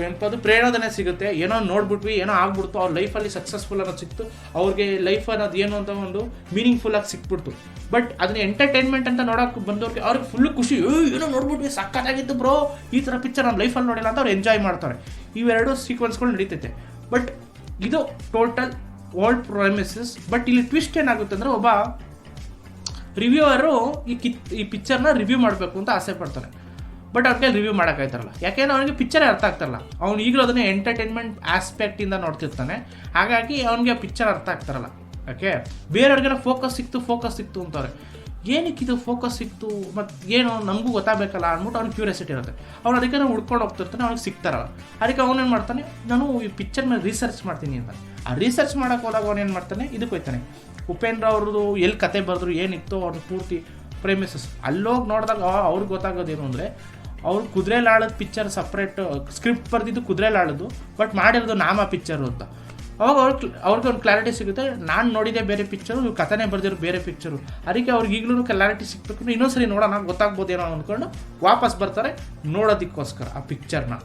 [SPEAKER 1] ಎಂಥದ್ದು ಪ್ರೇರಣೆ ಸಿಗುತ್ತೆ, ಏನೋ ನೋಡ್ಬಿಟ್ವಿ, ಏನೋ ಆಗ್ಬಿಡ್ತು, ಅವ್ರ ಲೈಫಲ್ಲಿ ಸಕ್ಸಸ್ಫುಲ್ ಅನ್ನೋದು ಸಿಕ್ತು, ಅವ್ರಿಗೆ ಲೈಫ್ ಅನ್ನೋದು ಏನು ಅಂತ ಒಂದು ಮೀನಿಂಗ್ಫುಲ್ಲಾಗಿ ಸಿಕ್ಬಿಡ್ತು. ಬಟ್ ಅದನ್ನ ಎಂಟರ್ಟೈನ್ಮೆಂಟ್ ಅಂತ ನೋಡೋಕೆ ಬಂದವ್ರಿಗೆ ಅವ್ರಿಗೆ ಫುಲ್ಲು ಖುಷಿ, ಏನೋ ನೋಡ್ಬಿಟ್ವಿ ಸಕ್ಕತ್ತಾಗಿತ್ತು ಬ್ರೋ, ಈ ಥರ ಪಿಕ್ಚರ್ ನಮ್ಮ ಲೈಫಲ್ಲಿ ನೋಡಿಲ್ಲ ಅಂತ ಅವ್ರು ಎಂಜಾಯ್ ಮಾಡ್ತಾರೆ. ಇವೆರಡು ಸೀಕ್ವೆನ್ಸ್ಗಳು ನಡೀತೈತೆ. ಬಟ್ ಇದು ಟೋಟಲ್ ಓಲ್ಡ್ ಪ್ರೊಮಿಸಸ್. ಬಟ್ ಇಲ್ಲಿ ಟ್ವಿಸ್ಟ್ ಏನಾಗುತ್ತೆ ಅಂದರೆ, ಒಬ್ಬ ರಿವ್ಯೂವರು ಈ ಪಿಕ್ಚರ್ನ ರಿವ್ಯೂ ಮಾಡಬೇಕು ಅಂತ ಆಸೆ ಪಡ್ತಾನೆ. ಬಟ್ ಅವ್ರ ಕೈಲಿ ರಿವ್ಯೂ ಮಾಡೋಕ್ಕಾಯ್ತಾರಲ್ಲ, ಯಾಕೆಂದ್ರೆ ಅವನಿಗೆ ಪಿಕ್ಚರೇ ಅರ್ಥ ಆಗ್ತಾರಲ್ಲ. ಅವ್ನು ಈಗಲೂ ಅದನ್ನೇ ಎಂಟರ್ಟೈನ್ಮೆಂಟ್ ಆಸ್ಪೆಕ್ಟಿಂದ ನೋಡ್ತಿರ್ತಾನೆ, ಹಾಗಾಗಿ ಅವನಿಗೆ ಆ ಪಿಕ್ಚರ್ ಅರ್ಥ ಆಗ್ತಾರಲ್ಲ. ಯಾಕೆ ಬೇರೆಯವ್ರಿಗೆಲ್ಲ ಫೋಕಸ್ ಸಿಕ್ತು ಅಂತವ್ರೆ, ಏನಕ್ಕಿದು ಫೋಕಸ್ ಸಿಕ್ತು ಮತ್ತು ಏನು ನಮಗೂ ಗೊತ್ತಾಗಬೇಕಲ್ಲ ಅಂದ್ಬಿಟ್ಟು ಅವ್ನಿಗೆ ಕ್ಯೂರಿಯಾಸಿಟಿ ಇರುತ್ತೆ. ಅವ್ನು ಅದಕ್ಕೆ ನಾವು ಹುಡ್ಕೊಂಡು ಹೋಗ್ತಿರ್ತಾನೆ, ಅವ್ನಿಗೆ ಸಿಗ್ತಾರಲ್ಲ. ಅದಕ್ಕೆ ಅವನೇನು ಮಾಡ್ತಾನೆ, ನಾನು ಈ ಪಿಕ್ಚರ್ ಮೇಲೆ ರಿಸರ್ಚ್ ಮಾಡ್ತೀನಿ ಅಂತ. ಆ ರಿಸರ್ಚ್ ಮಾಡೋಕೆ ಹೋದಾಗ ಅವನೇನು ಮಾಡ್ತಾನೆ, ಇದಕ್ಕೆ ಹೋಗ್ತಾನೆ, ಉಪೇಂದ್ರ ಅವ್ರದ್ದು ಎಲ್ಲಿ ಕತೆ ಬರೆದ್ರು, ಏನಿತ್ತು ಅವ್ರದ್ದು ಪೂರ್ತಿ ಪ್ರೇಮಿಸಸ್. ಅಲ್ಲೋಗಿ ನೋಡಿದಾಗ ಅವ್ರಿಗೆ ಗೊತ್ತಾಗೋದೇನು ಅಂದರೆ, ಅವ್ರು ಕುದುರೆಯಲ್ಲಿ ಆಳೋದು ಪಿಕ್ಚರ್ ಸಪ್ರೇಟ್ ಸ್ಕ್ರಿಪ್ಟ್ ಬರೆದಿದ್ದು ಕುದುರೆಯಲ್ಲಿ ಆಳೋದು, ಬಟ್ ಮಾಡಿರೋದು ನಾಮ ಪಿಕ್ಚರು ಅಂತ. ಅವಾಗ ಅವ್ರಿಗೆ ಒಂದು ಕ್ಲಾರಿಟಿ ಸಿಗುತ್ತೆ, ನಾನು ನೋಡಿದೆ ಬೇರೆ ಪಿಕ್ಚರು, ಇವ್ರು ಕಥೆನೇ ಬರೆದಿರೋ ಬೇರೆ ಪಿಕ್ಚರು. ಅದಕ್ಕೆ ಅವ್ರಿಗೆ ಈಗಲೂ ಕ್ಲಾರಿಟಿ ಸಿಕ್ಬೇಕು, ಇನ್ನೊಂದ್ಸರಿ ನೋಡೋಣ ಗೊತ್ತಾಗ್ಬೋದೇನೋ ಅಂದ್ಕೊಂಡು ವಾಪಸ್ ಬರ್ತಾರೆ ನೋಡೋದಕ್ಕೋಸ್ಕರ ಆ ಪಿಕ್ಚರ್ನ,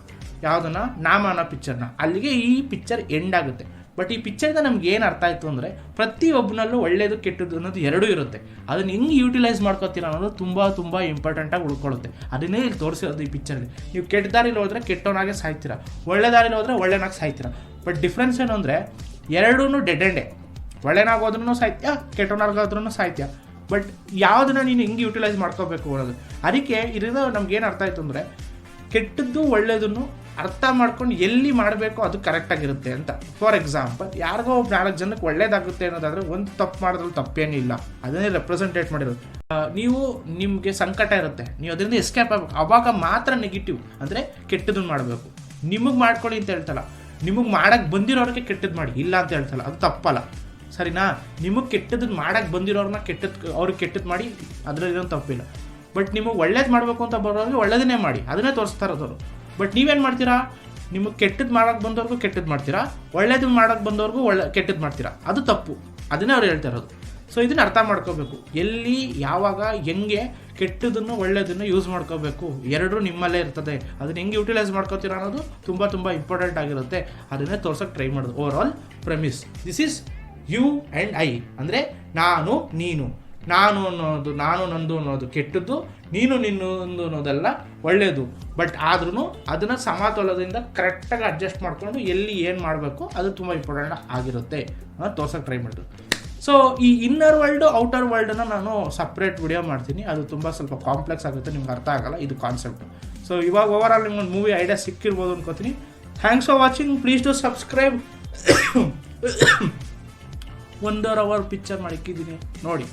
[SPEAKER 1] ಯಾವುದನ್ನ ನಾಮ ಅನ್ನೋ ಪಿಕ್ಚರ್ನ. ಅಲ್ಲಿಗೆ ಈ ಪಿಕ್ಚರ್ ಎಂಡ್ ಆಗುತ್ತೆ. ಬಟ್ ಈ ಪಿಕ್ಚರಿಂದ ನಮ್ಗೆ ಏನು ಅರ್ಥ ಆಯಿತು ಅಂದರೆ, ಪ್ರತಿಯೊಬ್ಬನಲ್ಲೂ ಒಳ್ಳೇದು ಕೆಟ್ಟದ್ದು ಅನ್ನೋದು ಎರಡೂ ಇರುತ್ತೆ. ಅದನ್ನು ಹೆಂಗೆ ಯೂಟಿಲೈಸ್ ಮಾಡ್ಕೋತೀರ ಅನ್ನೋದು ತುಂಬ ಇಂಪಾರ್ಟೆಂಟಾಗಿ ಉಳ್ಕೊಳ್ಳುತ್ತೆ. ಅದನ್ನೇ ಇಲ್ಲಿ ತೋರಿಸಿರೋದು ಈ ಪಿಕ್ಚರ್ಗೆ. ನೀವು ಕೆಟ್ಟ ದಾರಿಲಿ ಹೋದರೆ ಕೆಟ್ಟವನಾಗೆ ಸಾಯ್ತೀರ, ಒಳ್ಳೆ ದಾರಿಲಿ ಹೋದರೆ ಒಳ್ಳೆನಾಗಿ ಸಾಯ್ತೀರ. ಬಟ್ ಡಿಫ್ರೆನ್ಸ್ ಏನು ಅಂದರೆ, ಎರಡೂ ಡೆಡ್ ಎಂಡೇ. ಒಳ್ಳೆನಾಗೋದ್ರೂ ಸಾಯ್ತೀಯ, ಕೆಟ್ಟವನಾಗೋದ್ರೂ ಸಾಯ್ತೀಯ. ಬಟ್ ಯಾವುದನ್ನ ನೀನು ಹೆಂಗೆ ಯೂಟಿಲೈಸ್ ಮಾಡ್ಕೋಬೇಕು ಅನ್ನೋದು. ಅದಕ್ಕೆ ಇದರಿಂದ ನಮ್ಗೇನು ಅರ್ಥ ಆಯಿತು ಅಂದರೆ, ಕೆಟ್ಟದ್ದು ಒಳ್ಳೆಯದನ್ನು ಅರ್ಥ ಮಾಡ್ಕೊಂಡು ಎಲ್ಲಿ ಮಾಡಬೇಕು ಅದು ಕರೆಕ್ಟಾಗಿರುತ್ತೆ ಅಂತ. ಫಾರ್ ಎಕ್ಸಾಂಪಲ್, ಯಾರಿಗೋ 4 ಜನಕ್ಕೆ ಒಳ್ಳೇದಾಗುತ್ತೆ ಅನ್ನೋದಾದರೆ ಒಂದು ತಪ್ಪು ಮಾಡೋದ್ರಲ್ಲಿ ತಪ್ಪೇನಿಲ್ಲ, ಅದನ್ನೇ ರೆಪ್ರೆಸೆಂಟೇಟ್ ಮಾಡಿರೋದು. ನೀವು ನಿಮಗೆ ಸಂಕಟ ಇರುತ್ತೆ, ನೀವು ಅದರಿಂದ ಎಸ್ಕೇಪ್ ಆಗಬೇಕು, ಆವಾಗ ಮಾತ್ರ ನೆಗೆಟಿವ್ ಅಂದರೆ ಕೆಟ್ಟದನ್ನು ಮಾಡಬೇಕು. ನಿಮಗೆ ಮಾಡ್ಕೊಳ್ಳಿ ಅಂತ ಹೇಳ್ತಲ್ಲ, ನಿಮಗೆ ಮಾಡೋಕ್ಕೆ ಬಂದಿರೋರಿಗೆ ಕೆಟ್ಟದ್ದು ಮಾಡಿ, ಇಲ್ಲ ಅಂತ ಹೇಳ್ತಲ್ಲ, ಅದು ತಪ್ಪಲ್ಲ, ಸರಿನಾ? ನಿಮಗೆ ಕೆಟ್ಟದನ್ನು ಮಾಡೋಕ್ಕೆ ಬಂದಿರೋರನ್ನ ಅವ್ರಿಗೆ ಕೆಟ್ಟದ್ದು ಮಾಡಿ, ಅದರಲ್ಲಿರೋ ತಪ್ಪಿಲ್ಲ. ಬಟ್ ನಿಮಗೆ ಒಳ್ಳೇದು ಮಾಡಬೇಕು ಅಂತ ಬರೋರಿಗೆ ಒಳ್ಳೇದನ್ನೇ ಮಾಡಿ, ಅದನ್ನೇ ತೋರಿಸ್ತಾ ಇರೋದವರು. ಬಟ್ ನೀವೇನು ಮಾಡ್ತೀರಾ, ನಿಮಗೆ ಕೆಟ್ಟದ್ದು ಮಾಡೋಕ್ಕೆ ಬಂದವ್ರಿಗೂ ಕೆಟ್ಟದ್ದು ಮಾಡ್ತೀರಾ, ಒಳ್ಳೇದು ಮಾಡೋಕ್ಕೆ ಬಂದವ್ರಿಗೂ ಕೆಟ್ಟದ್ದು ಮಾಡ್ತೀರಾ, ಅದು ತಪ್ಪು. ಅದನ್ನೇ ಅವ್ರು ಹೇಳ್ತಾ ಇರೋದು. ಸೊ ಇದನ್ನ ಅರ್ಥ ಮಾಡ್ಕೋಬೇಕು, ಎಲ್ಲಿ ಯಾವಾಗ ಹೆಂಗೆ ಕೆಟ್ಟದನ್ನು ಒಳ್ಳೆಯದನ್ನು ಯೂಸ್ ಮಾಡ್ಕೋಬೇಕು, ಎರಡೂ ನಿಮ್ಮಲ್ಲೇ ಇರ್ತದೆ. ಅದನ್ನ ಹೆಂಗೆ ಯೂಟಿಲೈಸ್ ಮಾಡ್ಕೋತೀರ ಅನ್ನೋದು ತುಂಬ ತುಂಬ ಇಂಪಾರ್ಟೆಂಟ್ ಆಗಿರುತ್ತೆ. ಅದನ್ನೇ ತೋರ್ಸೋಕ್ಕೆ ಟ್ರೈ ಮಾಡೋದು. Over all premise this is you and I, ಅಂದರೆ ನಾನು ನೀನು, ನಾನು ಅನ್ನೋದು ನಾನು ನಂದು ಅನ್ನೋದು ಕೆಟ್ಟದ್ದು, ನೀನು ನಿನ್ನೊಂದು ಅನ್ನೋದೆಲ್ಲ ಒಳ್ಳೆಯದು. ಬಟ್ ಆದ್ರೂ ಅದನ್ನು ಸಮತೋಲನದಿಂದ ಕರೆಕ್ಟಾಗಿ ಅಡ್ಜಸ್ಟ್ ಮಾಡಿಕೊಂಡು ಎಲ್ಲಿ ಏನು ಮಾಡಬೇಕು ಅದು ತುಂಬ ಇಂಪಾರ್ಟೆಂಟ್ ಆಗಿರುತ್ತೆ ತೋರ್ಸೋಕ್ಕೆ ಟ್ರೈ ಮಾಡೋದು. ಸೊ ಈ ಇನ್ನರ್ ವರ್ಲ್ಡು ಔಟರ್ ವರ್ಲ್ಡನ್ನು ನಾನು ಸಪ್ರೇಟ್ ವಿಡಿಯೋ ಮಾಡ್ತೀನಿ. ಅದು ತುಂಬ ಸ್ವಲ್ಪ ಕಾಂಪ್ಲೆಕ್ಸ್ ಆಗುತ್ತೆ, ನಿಮ್ಗೆ ಅರ್ಥ ಆಗಲ್ಲ ಇದು ಕಾನ್ಸೆಪ್ಟ್. ಸೊ ಇವಾಗ ಓವರ್ ಆಲ್ ನಿಮ್ಗೊಂದು ಮೂವಿ ಐಡಿಯಾ ಸಿಕ್ಕಿರ್ಬೋದು ಅನ್ಕೋತೀನಿ. Thanks for watching, please to subscribe. 1.5 hour picture ಮಾಡಿಕ್ಕಿದ್ದೀನಿ ನೋಡಿ.